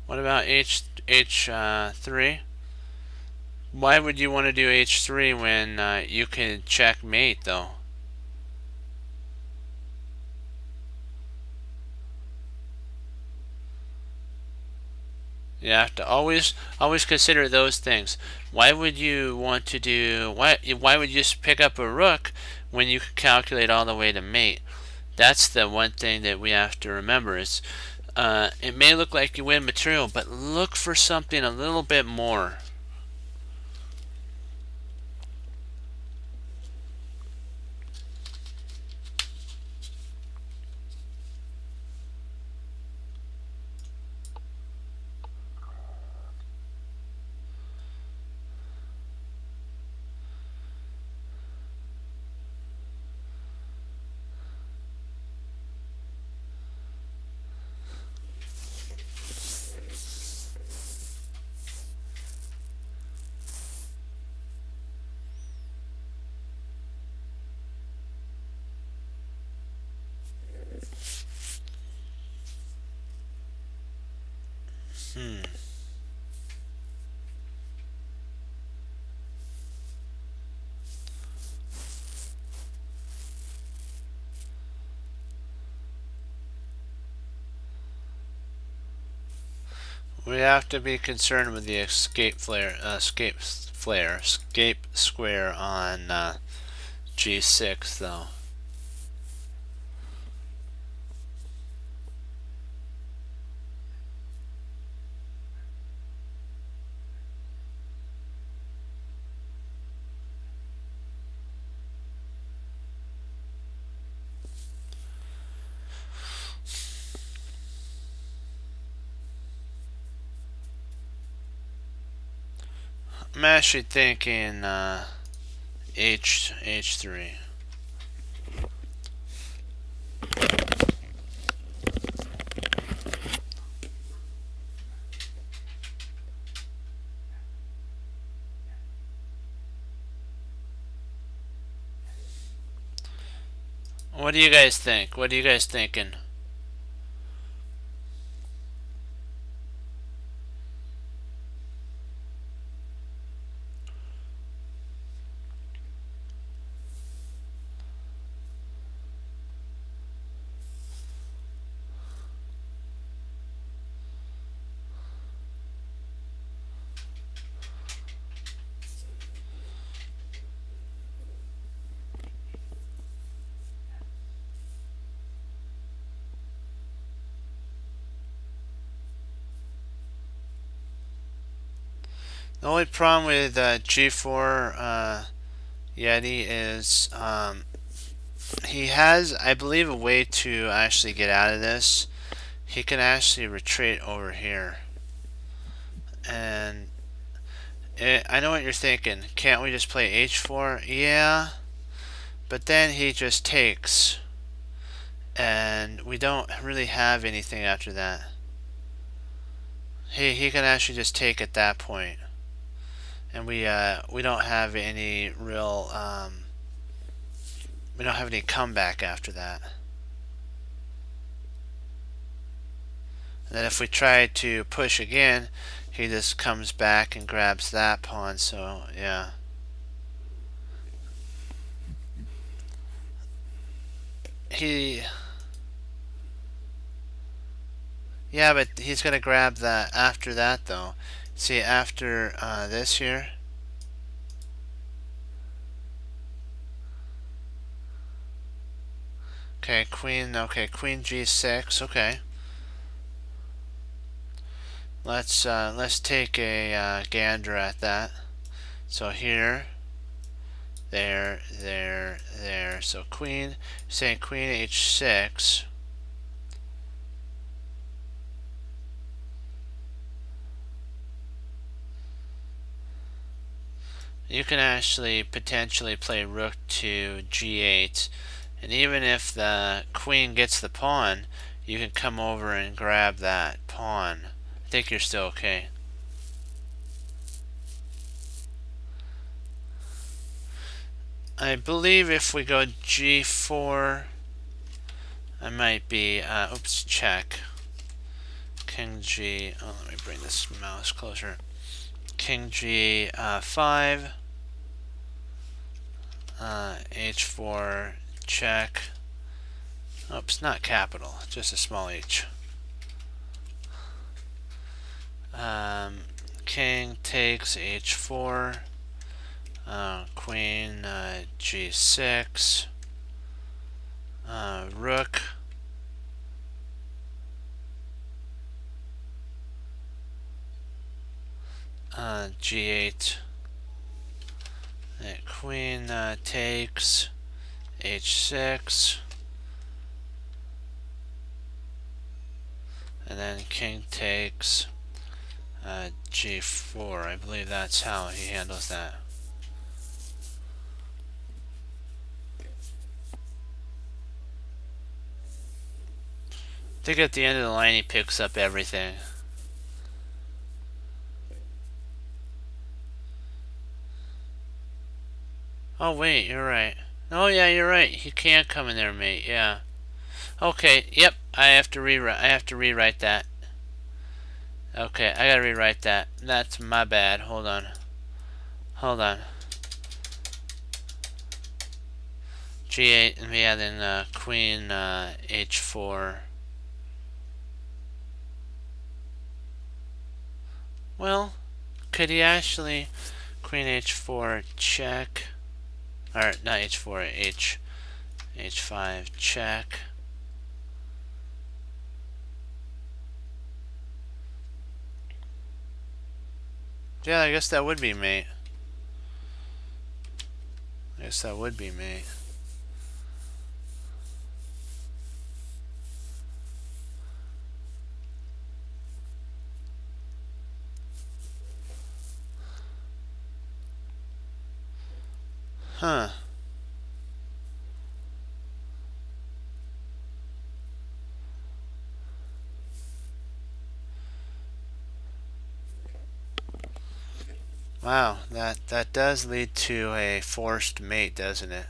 What about H3? Why would you want to do H3 when you can checkmate, though? You have to always consider those things. Why would you want to do why would you just pick up a rook when you could calculate all the way to mate? That's the one thing that we have to remember is it may look like you win material, but look for something a little bit more. We have to be concerned with the escape square on G6 though. I'm actually thinking H3. What do you guys think? What are you guys thinking? The only problem with G4 Yeti is he has, I believe, a way to actually get out of this. He can actually retreat over here. And I know what you're thinking. Can't we just play H4? Yeah. But then he just takes. And we don't really have anything after that. He can actually just take at that point. And we don't have any real we don't have any comeback after that. And then if we try to push again, he just comes back and grabs that pawn. So yeah, but he's gonna grab that after that though. See, after this here. Okay, queen G6. Okay. Let's take a gander at that. So here, there. So queen, saying queen H6. You can actually potentially play rook to G8, and even if the queen gets the pawn, you can come over and grab that pawn. I think you're still okay. I believe if we go G4, I might be, oops, check. King G, oh, let me bring this mouse closer. King G5, H4, check. Oops, not capital, just a small h. King takes h4. Queen g6. Rook g8. Queen takes h6. And then king takes g4. I believe that's how he handles that. I think at the end of the line he picks up everything. Oh wait, you're right. Oh yeah, you're right. He can't come in there, mate. Yeah. Okay. Yep. I have to rewrite that. Okay, I gotta rewrite that. That's my bad. Hold on. Hold on. G8, and yeah, then Queen H4. Well, could he actually Queen H4 check? Or not H4, H5 check. Yeah, I guess that would be mate. I guess that would be mate. Huh. Wow, that does lead to a forced mate, doesn't it?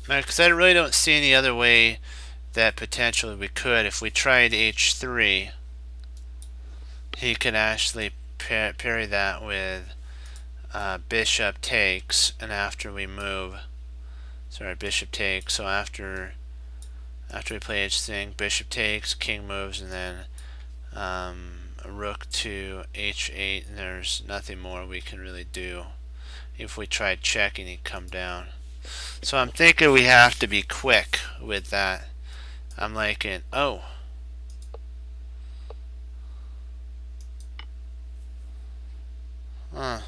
Because I really don't see any other way that potentially we could. If we tried h3, he could actually parry that with bishop takes, and after we move, sorry, bishop takes. So after we play h6, bishop takes, king moves, and then rook to h8, and there's nothing more we can really do. If we tried checking, he'd come down. So I'm thinking we have to be quick with that. I'm like, oh. Huh.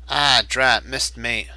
Ah, drat, missed mate.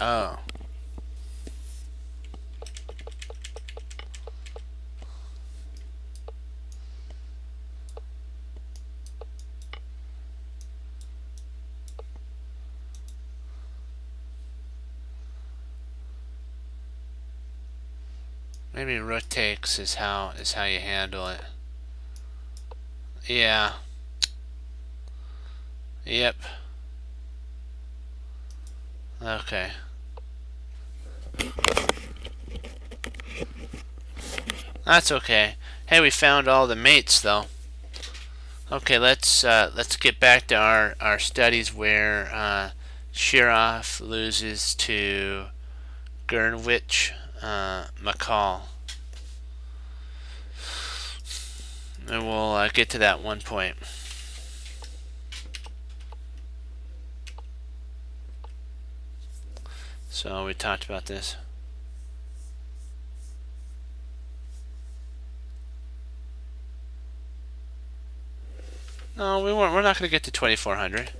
Oh. Maybe rook takes is how you handle it. Yeah. Yep. Okay. That's okay. Hey, we found all the mates though. Okay, let's get back to our studies where Shirov loses to Gernwich McCall. And we'll get to that one point. So we talked about this. No, we weren't. We're not going to get to 2400.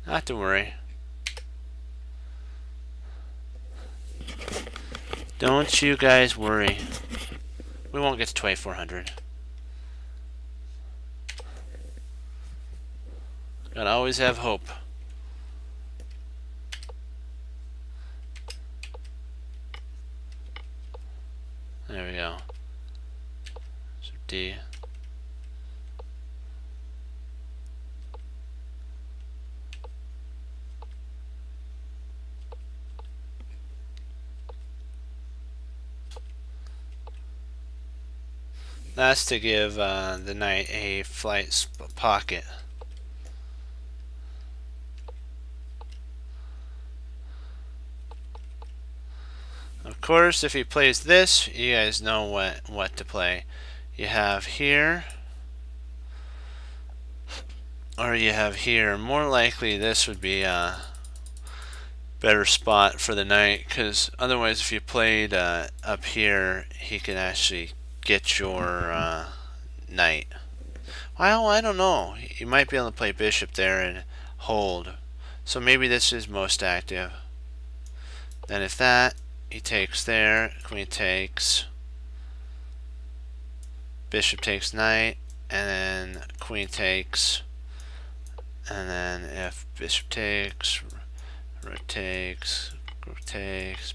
Not to worry. Don't you guys worry. We won't get to 2400. Gotta always have hope. There we go. So D. That's to give the knight a flight pocket. Of course, if he plays this, you guys know what to play. You have here, or you have here. More likely, this would be a better spot for the knight, because otherwise, if you played up here, he can actually get your knight. Well, I don't know. You might be able to play bishop there and hold. So maybe this is most active. Then if that, he takes there, queen takes, bishop takes knight, and then queen takes, and then if bishop takes, rook takes,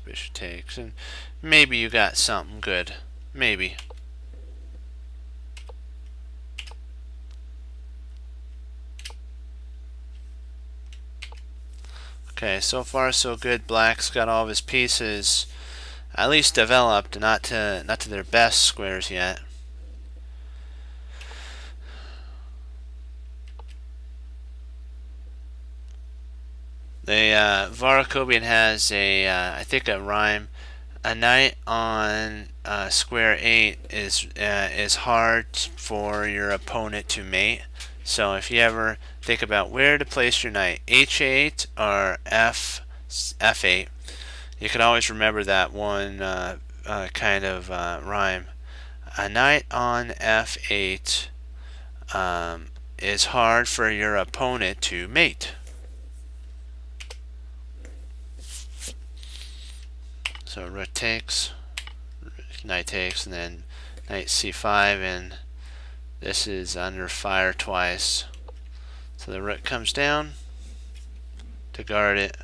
bishop takes, and maybe you got something good. Maybe. Okay, so far so good. Black's got all of his pieces at least developed, not to their best squares yet. The Varakobian has a I think a rhyme. A knight on square 8 is hard for your opponent to mate. So if you ever think about where to place your knight, H8 or F8, you can always remember that one kind of rhyme. A knight on F8 is hard for your opponent to mate. So rook takes, knight takes, and then knight c5, and this is under fire twice. So the rook comes down to guard it.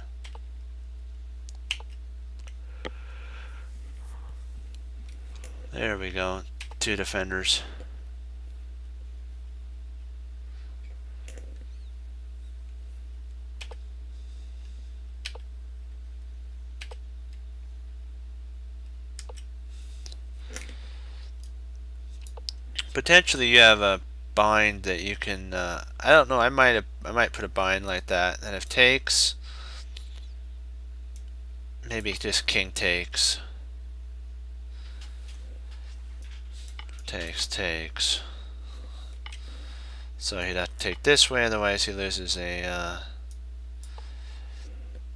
There we go, two defenders. Potentially you have a bind that you can I don't know, I might put a bind like that, and if takes, maybe just king takes. Takes. So he'd have to take this way, otherwise he loses a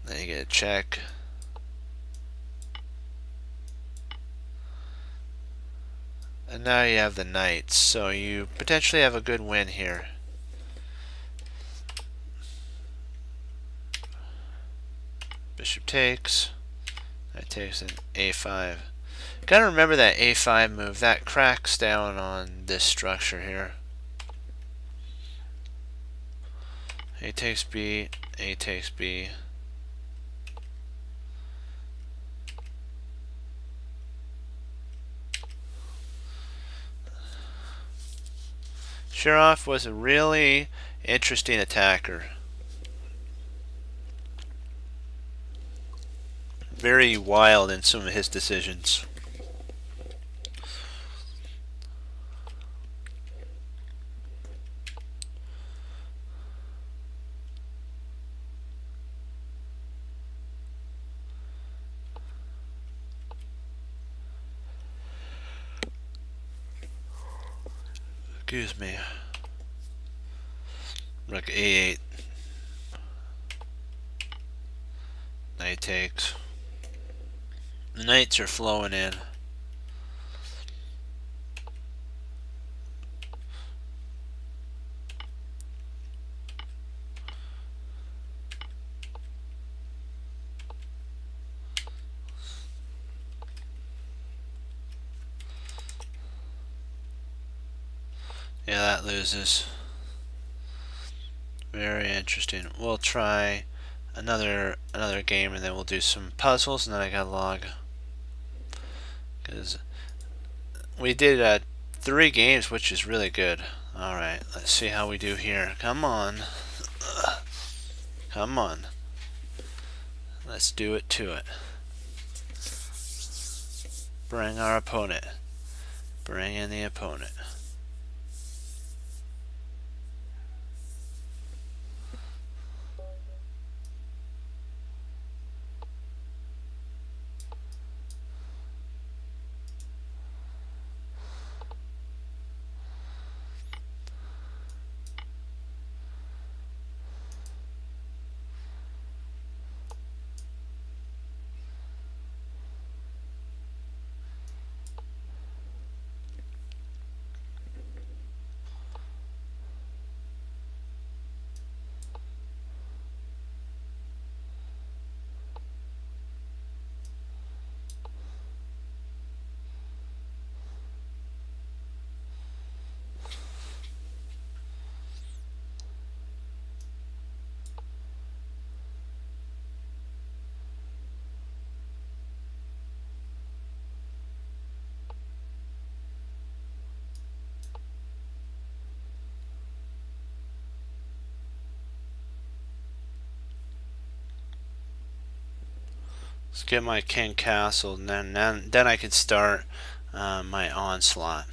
then you get a check. And now you have the knights, so you potentially have a good win here. Bishop takes, knight takes, and a5. Gotta remember that a5 move, that cracks down on this structure here. A takes B, A takes B. Shirov was a really interesting attacker. Very wild in some of his decisions. Excuse me. Rook A8. Knight takes. The knights are flowing in. Yeah, that loses. Very interesting. We'll try another game, and then we'll do some puzzles, and then I gotta log. Because we did 3 games, which is really good. Alright, let's see how we do here. Come on. Come on. Let's do it to it. Bring our opponent. Bring in the opponent. Let's get my king castle, and then I can start my onslaught.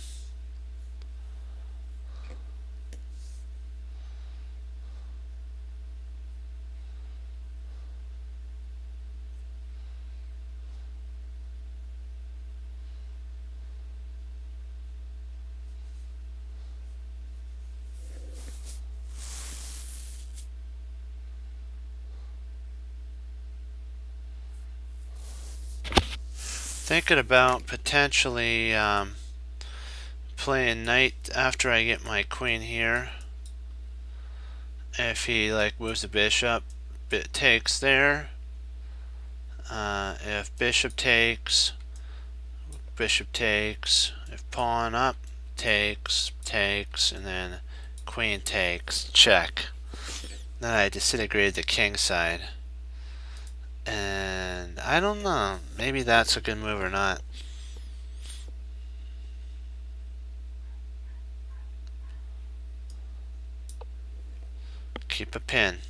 Thinking about potentially playing knight after I get my queen here. If he like moves the bishop, it takes there. If bishop takes, if pawn up, takes, and then queen takes, check. Then I disintegrated the king side. And I don't know, maybe that's a good move or not. Keep a pin.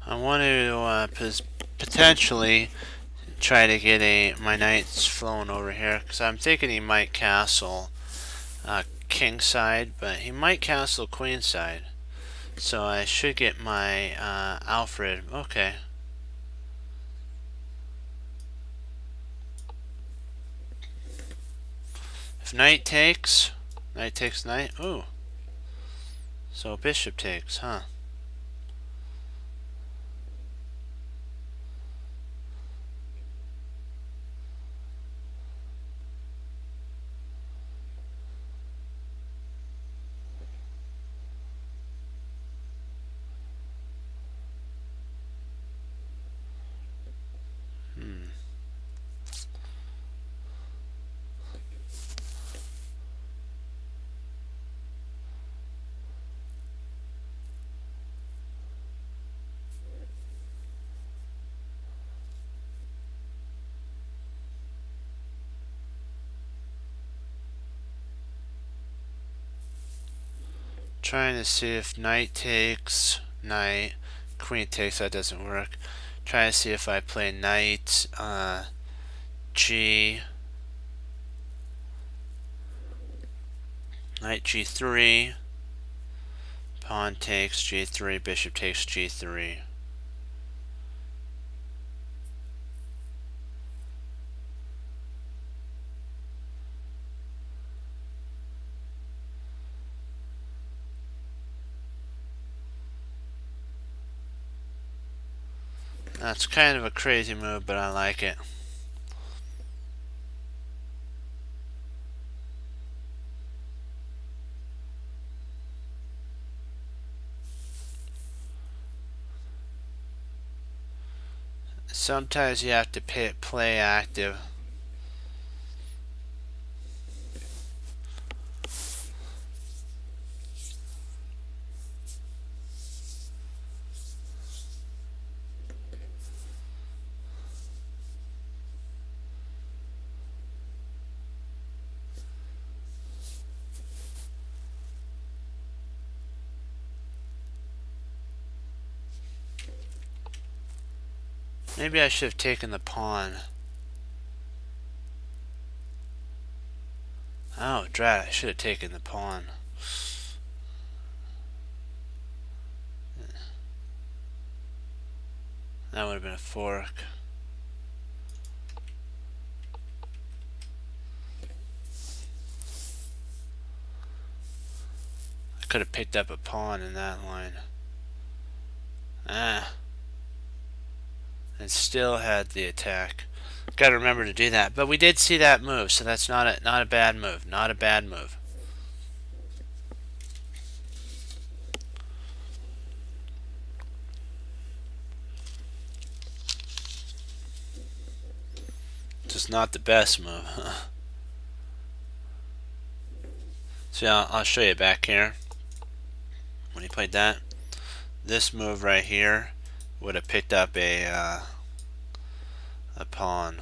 I want to potentially try to get my knights flown over here, because I'm thinking he might castle king side, but he might castle queen side. So I should get my Alfred. Okay. If knight takes knight. Ooh. So bishop takes, huh? Trying to see if knight takes knight, queen takes, that doesn't work. Trying to see if I play knight G, knight G3, pawn takes G3, bishop takes G3. That's kind of a crazy move, but I like it. Sometimes you have to play active. Maybe I should have taken the pawn. Oh, drat, I should have taken the pawn. That would have been a fork. I could have picked up a pawn in that line. And still had the attack. Got to remember to do that. But we did see that move, so that's not a bad move. Not a bad move. Just not the best move. So I'll show you back here. When he played that, this move right here would have picked up a pawn.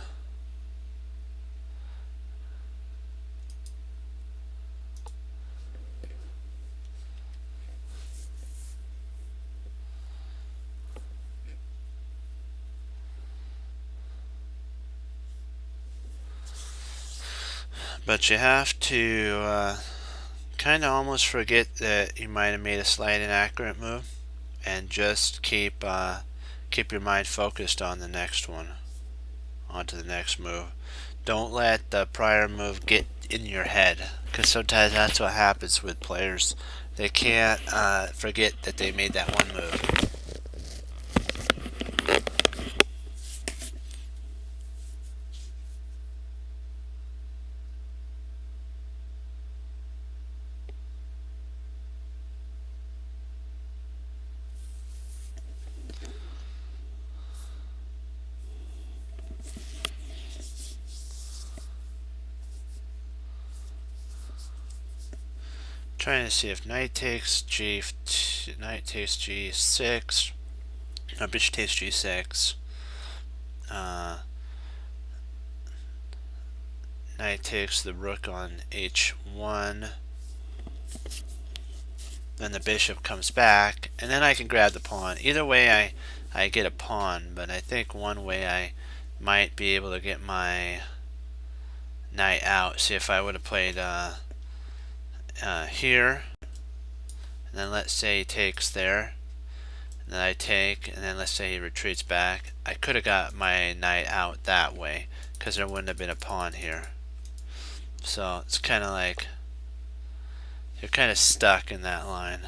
But you have to kind of almost forget that you might have made a slight inaccurate move, and just keep your mind focused on the next one, onto the next move. Don't let the prior move get in your head, because sometimes that's what happens with players. They can't forget that they made that one move. Trying to see if knight takes g6, or bishop takes g6. Knight takes the rook on h1. Then the bishop comes back, and then I can grab the pawn. Either way, I get a pawn, but I think one way I might be able to get my knight out. See, if I would have played here, and then let's say he takes there, and then I take, and then let's say he retreats back, I could have got my knight out that way, because there wouldn't have been a pawn here. So it's kind of like you're kind of stuck in that line.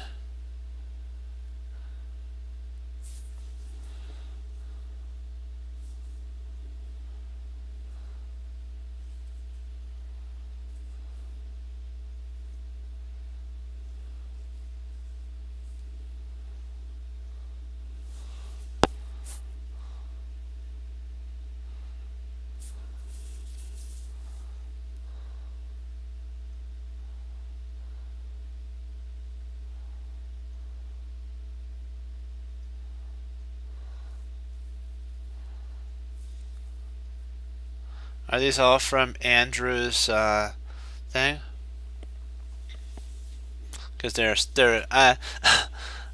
Are these all from Andrew's thing? because they're I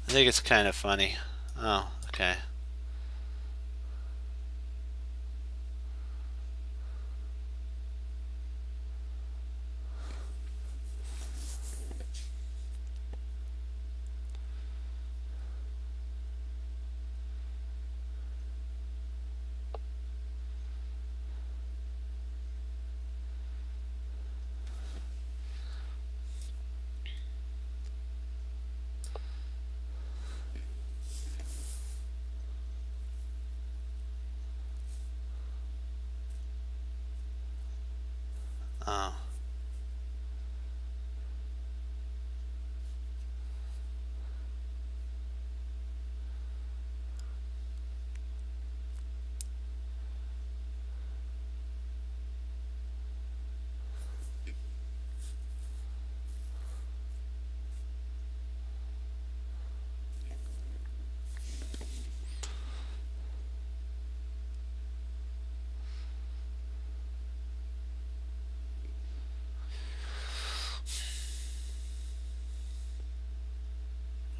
think it's kind of funny. Oh, okay. Oh.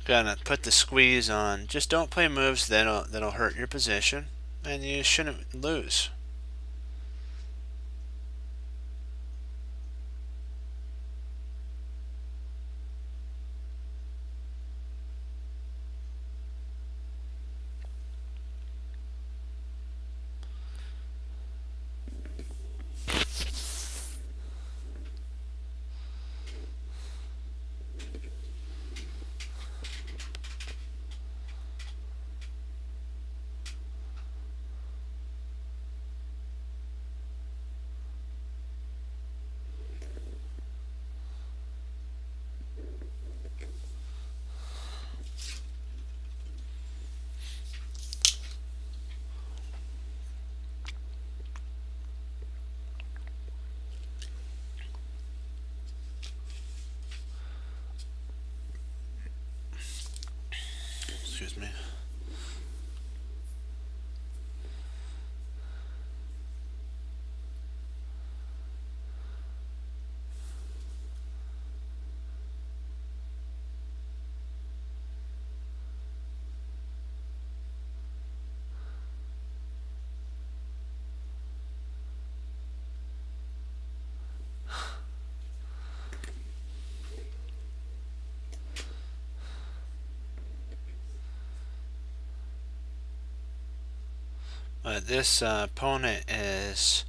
Gonna put the squeeze on. Just don't play moves that'll hurt your position, and you shouldn't lose. Excuse me. But this opponent is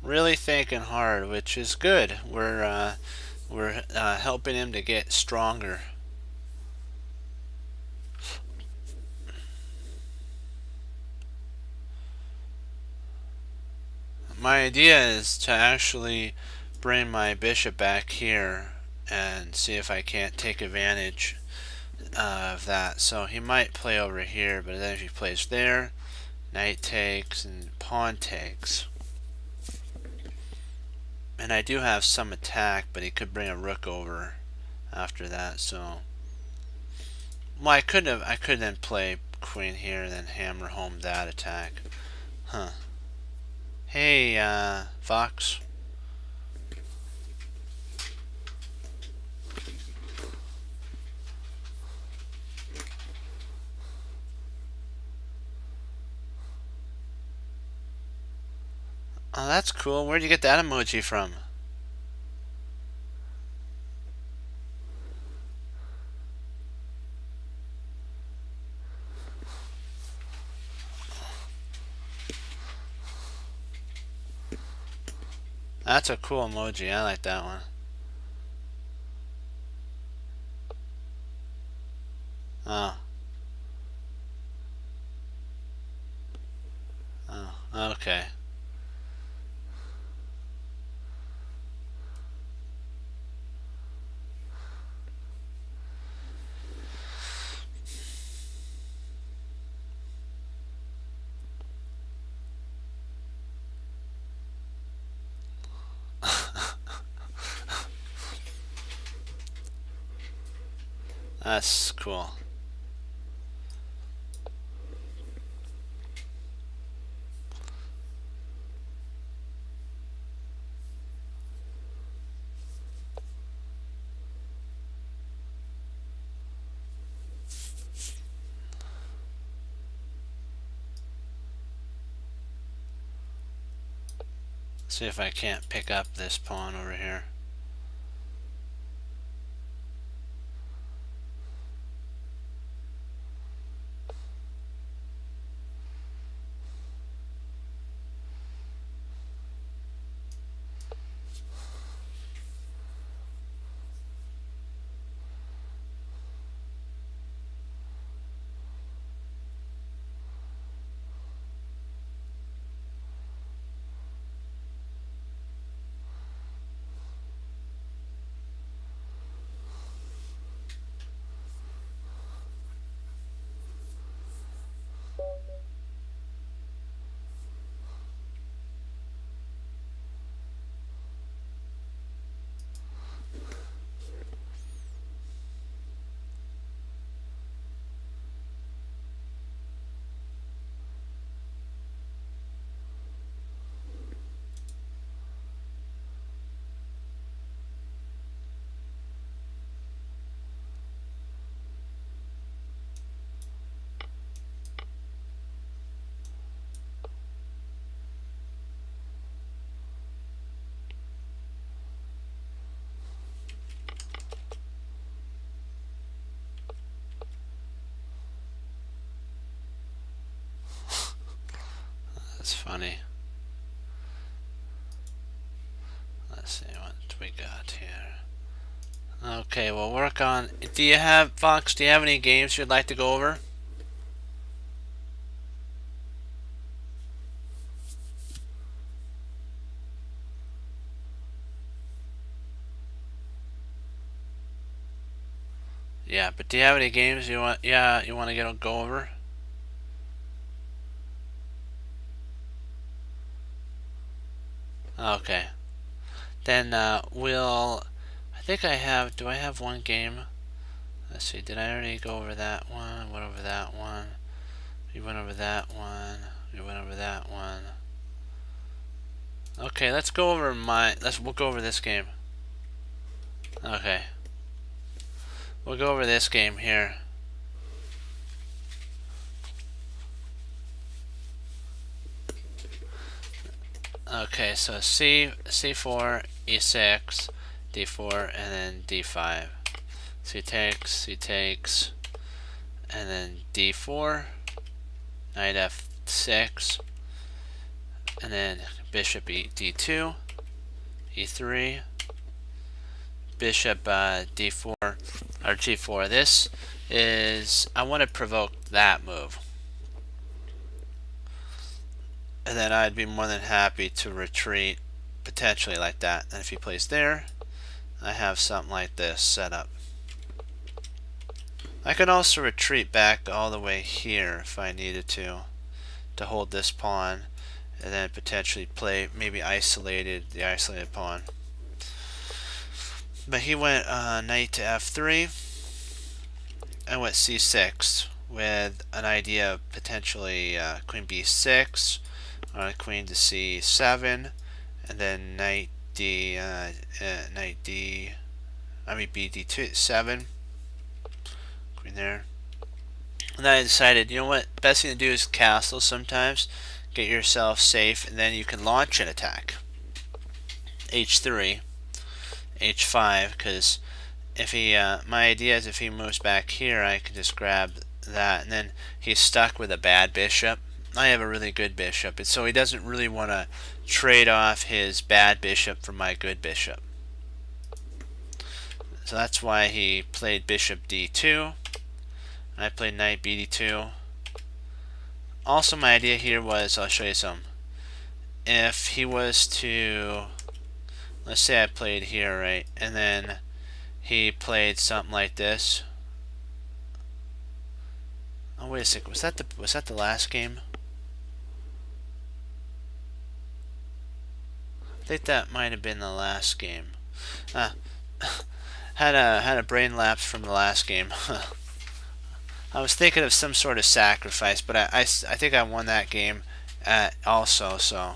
really thinking hard, which is good. We're helping him to get stronger. My idea is to actually bring my bishop back here and see if I can't take advantage of that. So he might play over here, but then if he plays there, knight takes and pawn takes. And I do have some attack, but he could bring a rook over after that. So, well, I could then play queen here and then hammer home that attack. Huh. Hey, Fox. Oh, that's cool. Where'd you get that emoji from? That's a cool emoji. I like that one. Oh. Oh, okay. That's cool. See if I can't pick up this pawn over here. That's funny. Let's see what we got here. Okay, we'll work on. Do you have, Fox? Do you have any games you'd like to go over? Yeah, but do you have any games you want? Yeah, you want to go over? Okay. Then we'll. I think I have. Do I have one game? Let's see. Did I already go over that one? Went over that one. We went over that one. We went over that one. Okay, let's go over we'll go over this game. Okay. We'll go over this game here. Okay, so C4, E6, D4, and then D5. C takes, and then D4, knight F6, and then bishop D2, E3, bishop D4 or G4. This is, I want to provoke that move. And then I'd be more than happy to retreat potentially like that. And if he plays there, I have something like this set up. I could also retreat back all the way here if I needed to hold this pawn, and then potentially play maybe the isolated pawn. But he went knight to F3. I went C6 with an idea of potentially queen B6 on queen to C7, and then knight D, BD2 7, queen there. And then I decided, you know what, best thing to do is castle sometimes, get yourself safe, and then you can launch an attack. H3, H5, because if he, my idea is if he moves back here, I can just grab that, and then he's stuck with a bad bishop. I have a really good bishop, and so he doesn't really want to trade off his bad bishop for my good bishop. So that's why he played bishop D2. I played knight BD2. Also, my idea here was, I'll show you some. If he was to, let's say I played here, right, and then he played something like this. Oh, wait a second. Was that the last game? I think that might have been the last game. Had a brain lapse from the last game. I was thinking of some sort of sacrifice, but I think I won that game also. So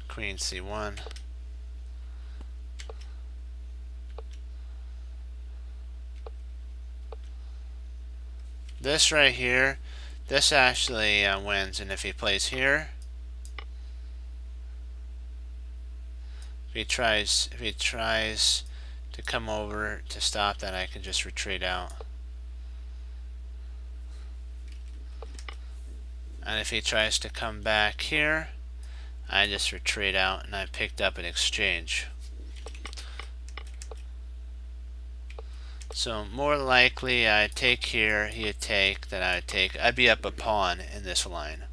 queen C1. this right here, this actually wins. And if he plays here, if he tries to come over to stop that, I can just retreat out. And if he tries to come back here, I just retreat out, and I picked up an exchange. So more likely I take here, he would take, then I would take. I'd be up a pawn in this line.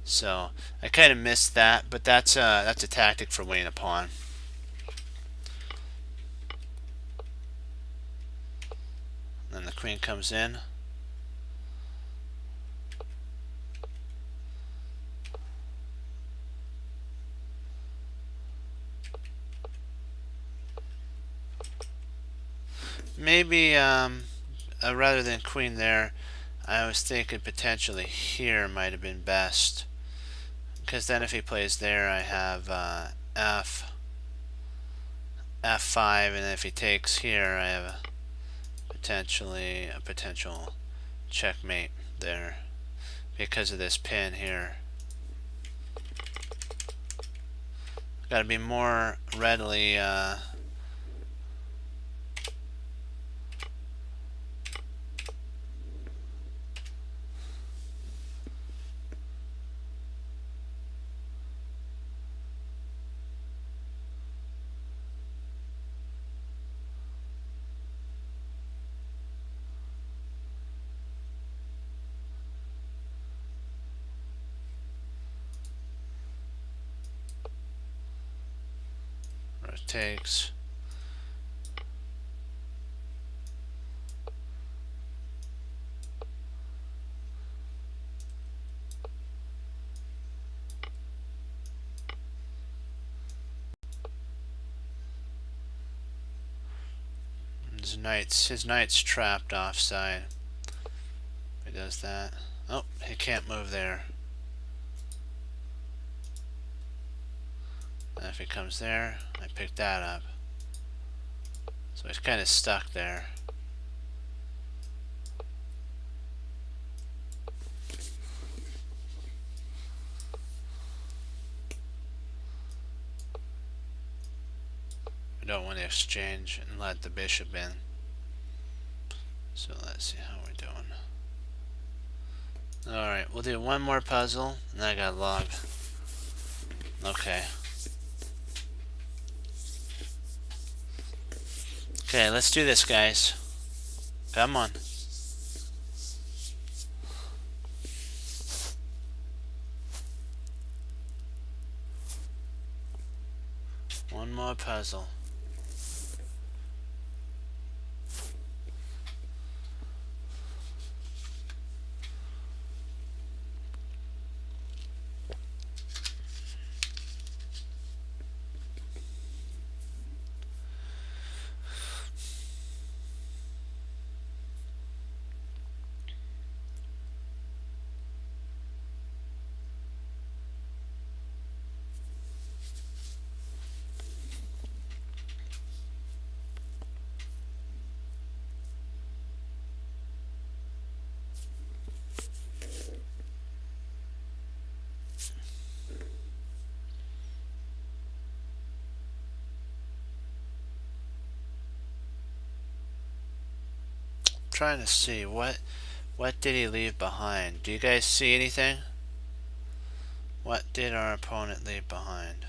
So I kind of missed that, but that's a tactic for winning a pawn. Then the queen comes in. Maybe rather than queen there, I was thinking potentially here might have been best, because then if he plays there, I have f5, and if he takes here, I have potentially a potential checkmate there because of this pin here. Got to be more readily takes. His knight's trapped offside. He does that. Oh, he can't move there. And if he comes there, I pick that up. So he's kind of stuck there. We don't want to exchange and let the bishop in. So let's see how we're doing. Alright, we'll do one more puzzle, and then I got log. Okay. Okay, let's do this, guys. Come on. One more puzzle. Trying to see what did he leave behind. Do you guys see anything? What did our opponent leave behind?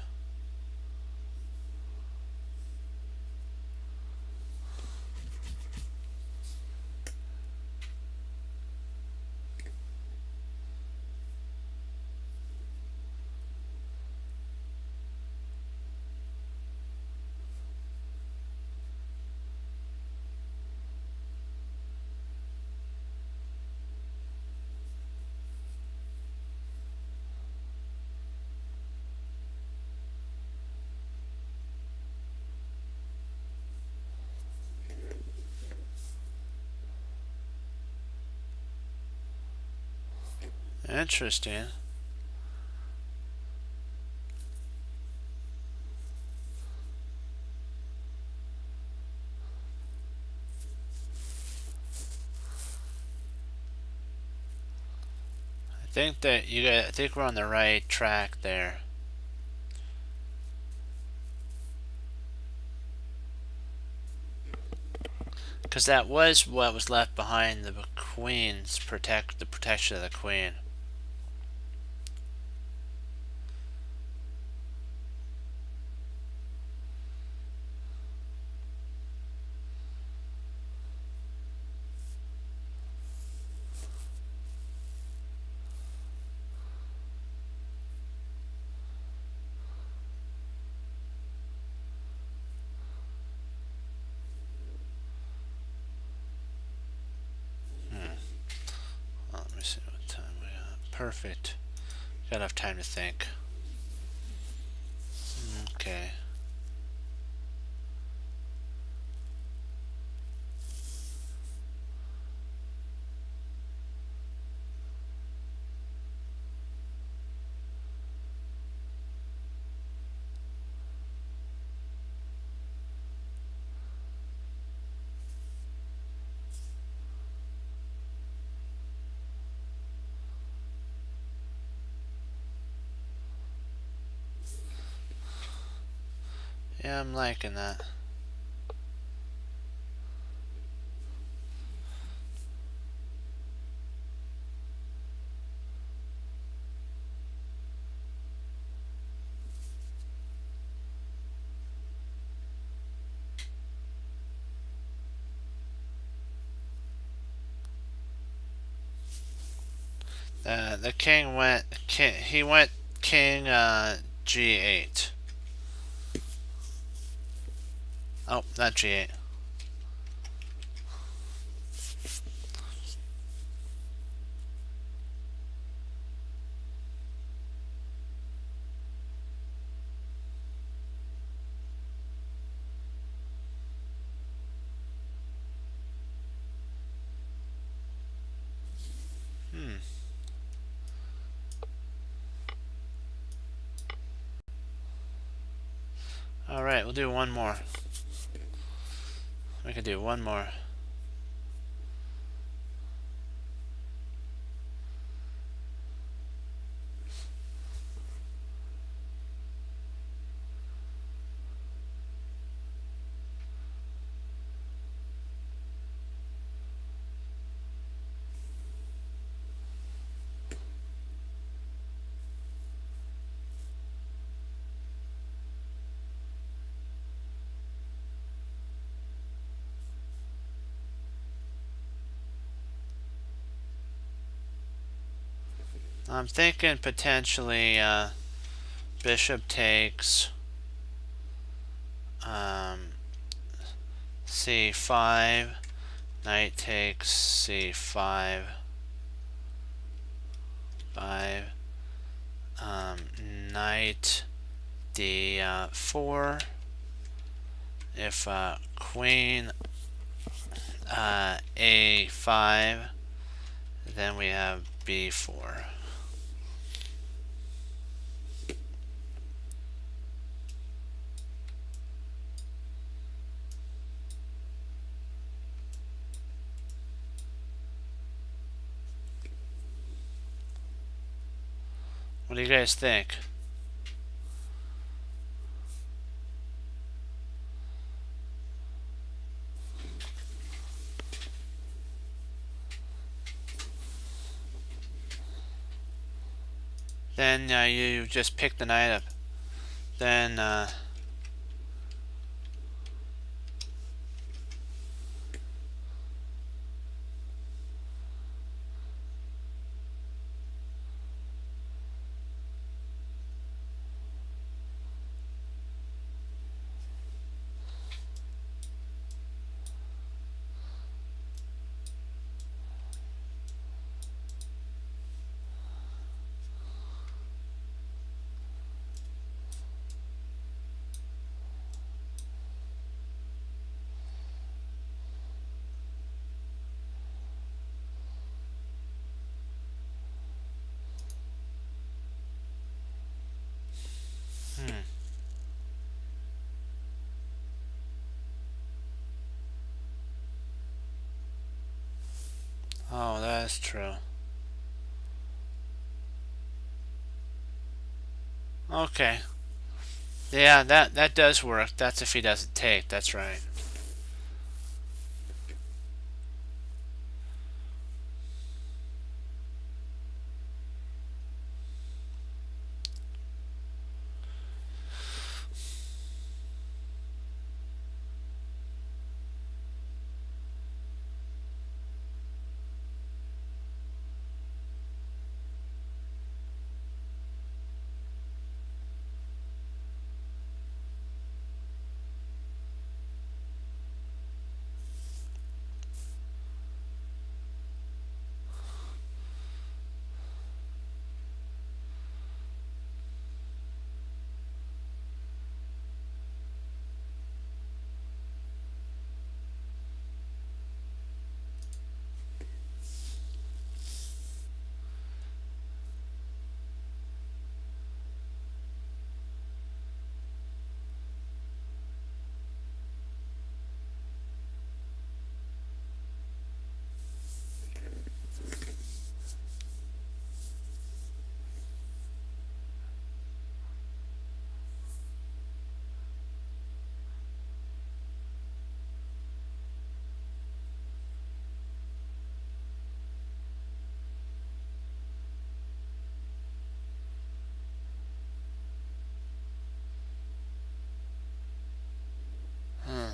Interesting. think that I think we're on the right track there. Because that was what was left behind, the queen's the protection of the queen. Well, let me see what time we got. Perfect. Got enough time to think. Okay. Yeah, I'm liking that. The king went. He went king g8. Oh, not g8. All right, we'll do one more. We can do one more. I'm thinking potentially bishop takes c5, knight takes c5, 5, knight d4. If queen a5, then we have b4. What do you guys think? Then you just pick the knight up. Then oh, that's true. Okay. Yeah, that does work. That's if he doesn't take. That's right. Hmm.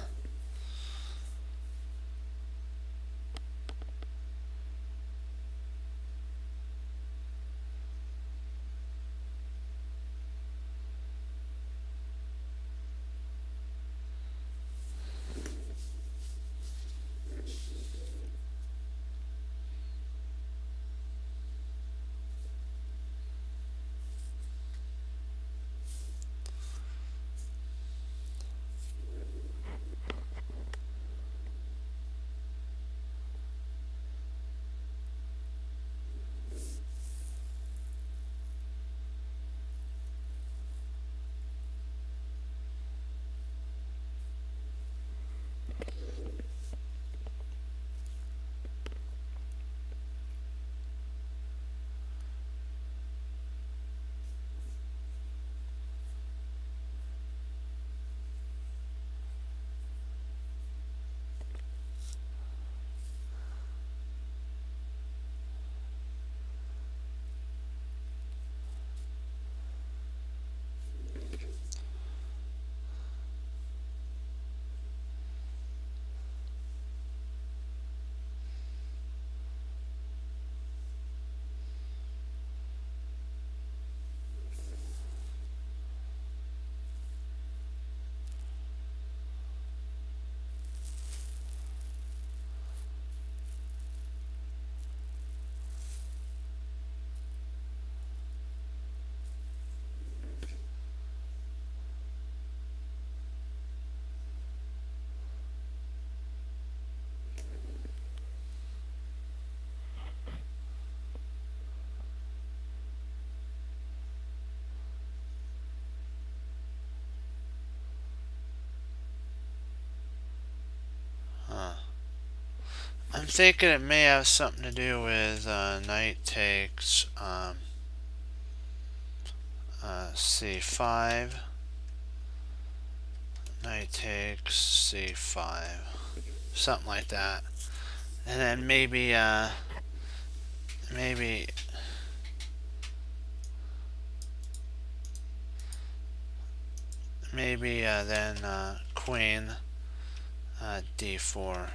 Huh. I'm thinking it may have something to do with knight takes c5. Knight takes c5. Something like that. And then maybe then queen d4.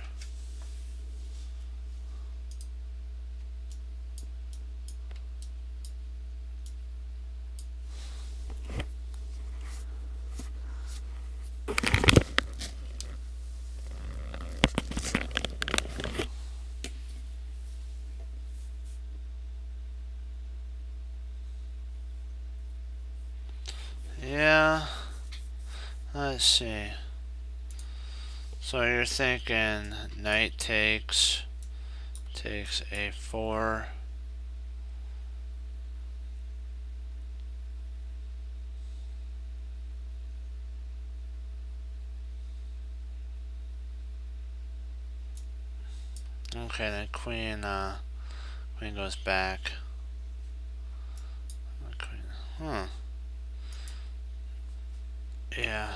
Yeah, let's see. So you're thinking knight takes a4. Okay, then queen goes back. Queen. Huh. Yeah.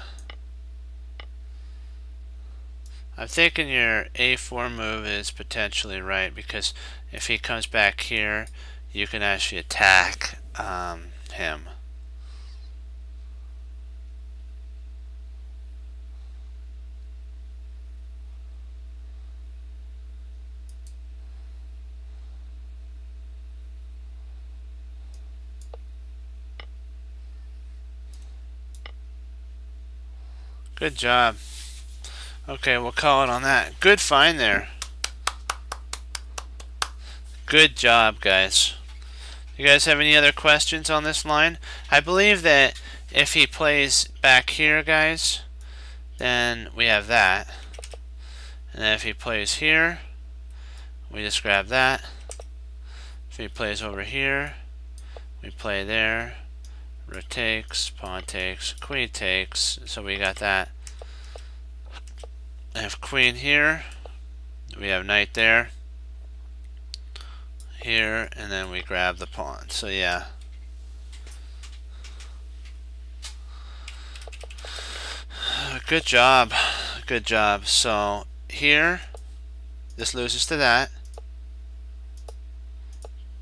I'm thinking your a4 move is potentially right, because if he comes back here, you can actually attack him. Good job. Okay, we'll call it on that. Good find there. Good job, guys. You guys have any other questions on this line? I believe that if he plays back here, guys, then we have that. And then if he plays here, we just grab that. If he plays over here, we play there. Rook takes, pawn takes, queen takes. So we got that. And if queen here, we have knight there. Here, and then we grab the pawn. So yeah. Good job. Good job. So here, this loses to that.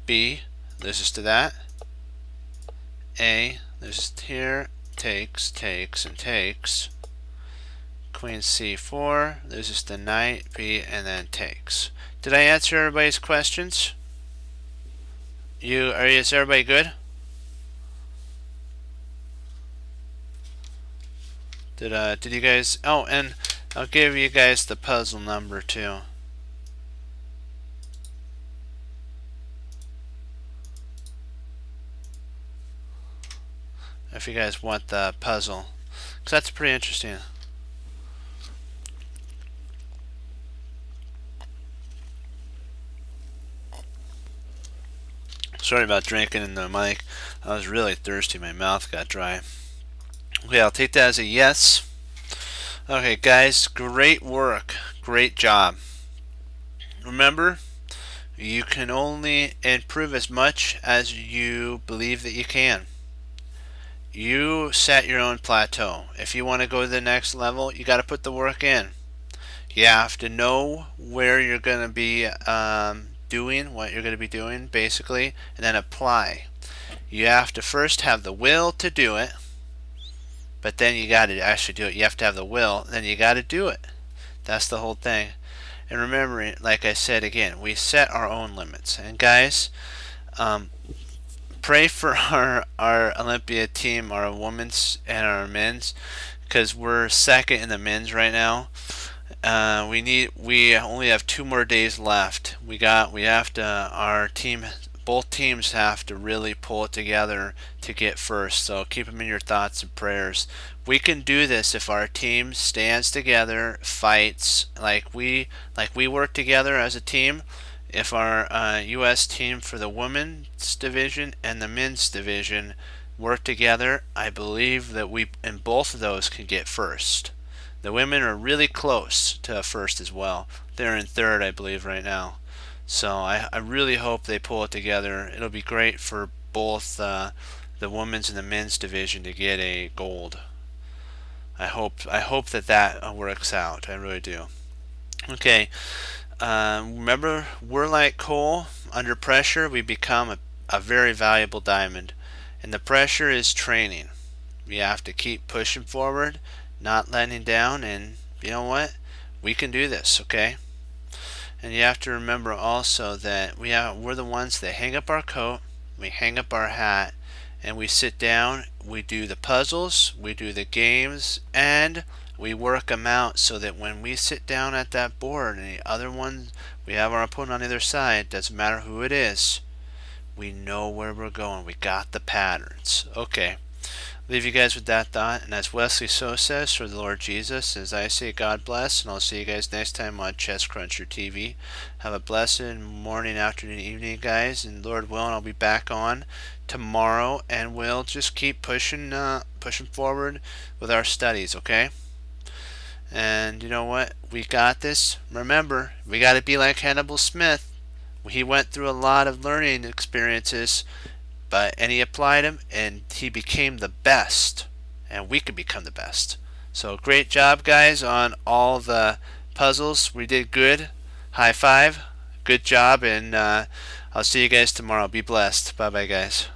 B loses to that. A loses here. Takes, takes, and takes. Queen c4 loses to knight, B, and then takes. Did I answer everybody's questions? Is everybody good? Did you guys? Oh, and I'll give you guys the puzzle number too. If you guys want the puzzle, because that's pretty interesting. Sorry about drinking in the mic. I was really thirsty. My mouth got dry. Okay, I'll take that as a yes. Okay, guys, great work. Great job. Remember, you can only improve as much as you believe that you can. You set your own plateau. If you want to go to the next level, you got to put the work in. You have to know where you're going to be doing what you're going to be doing, basically, and then apply. You have to first have the will to do it, but then you got to actually do it. You have to have the will, then you got to do it. That's the whole thing. And remember, like I said again, we set our own limits. And guys, pray for our Olympia team, our women's and our men's, because we're second in the men's right now. We only have 2 more days left. Both teams have to really pull it together to get first. So keep them in your thoughts and prayers. We can do this if our team stands together, fights like we work together as a team. If our U.S. team for the women's division and the men's division work together, I believe that we in both of those can get first. The women are really close to first as well. They're in third, I believe, right now. So I really hope they pull it together. It'll be great for both the women's and the men's division to get a gold. I hope that works out. I really do. Okay. Remember, we're like coal. Under pressure, we become a very valuable diamond. And the pressure is training. We have to keep pushing forward, not letting down, and you know what? We can do this, okay? And you have to remember also that we're the ones that hang up our coat, we hang up our hat, and we sit down, we do the puzzles, we do the games, and we work them out so that when we sit down at that board and the other one, we have our opponent on the other side, doesn't matter who it is, we know where we're going. We got the patterns. Okay. Leave you guys with that thought. And as Wesley So says, for the Lord Jesus, as I say, God bless. And I'll see you guys next time on Chess Cruncher TV. Have a blessed morning, afternoon, evening, guys. And Lord willing, I'll be back on tomorrow. And we'll just keep pushing forward with our studies, okay? And you know what? We got this. Remember, we got to be like Hannibal Smith. He went through a lot of learning experiences, and he applied them, and he became the best. and we could become the best. So great job, guys, on all the puzzles. We did good. High five. Good job, and I'll see you guys tomorrow. Be blessed. Bye bye, guys.